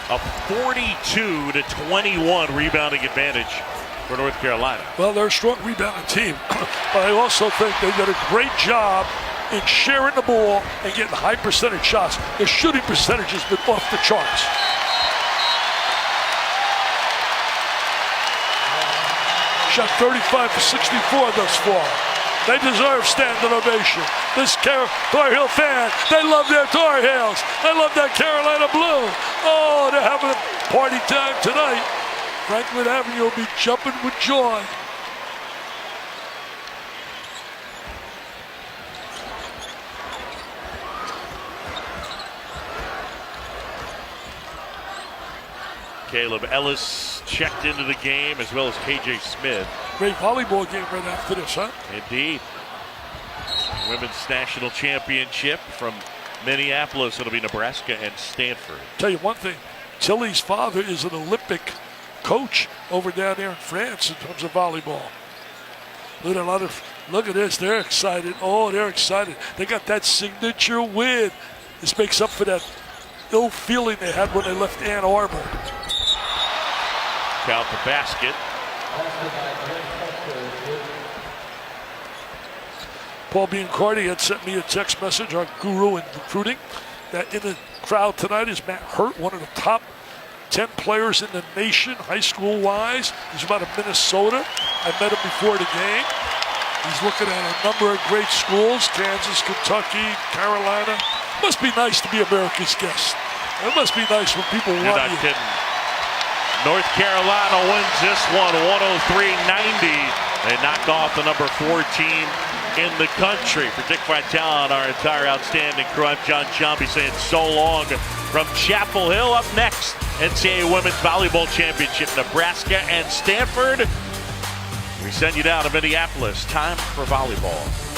A 42-21 rebounding advantage for North Carolina. Well, they're a strong rebounding team, but I also think they did a great job in sharing the ball and getting high percentage shots. Their shooting percentage has been off the charts. Shot 35 for 64 thus far. They deserve standing ovation. This Tar Heel fan, they love their Tar Heels. They love that Carolina blue. Oh, they're having a party time tonight. Franklin Avenue will be jumping with joy. Caleb Ellis checked into the game, as well as KJ Smith. Great volleyball game right after this, huh? Indeed. Women's National Championship from Minneapolis. It'll be Nebraska and Stanford. Tell you one thing, Tilly's father is an Olympic coach over down there in France in terms of volleyball. Look at this, they're excited. Oh, they're excited. They got that signature win. This makes up for that ill feeling they had when they left Ann Arbor. Count the basket. Paul Biancardi had sent me a text message, our guru in recruiting, that in the crowd tonight is Matt Hurt, one of the top 10 players in the nation, high school-wise. He's out of Minnesota. I met him before the game. He's looking at a number of great schools, Kansas, Kentucky, Carolina. Must be nice to be America's guest. It must be nice when people You're want not you. kidding. North Carolina wins this one, 103-90. They knock off the number 4 team in the country. For Dick Vitale and our entire outstanding crew, I'm John Sciambi saying so long from Chapel Hill. Up next, NCAA Women's Volleyball Championship, Nebraska and Stanford. We send you down to Minneapolis. Time for volleyball.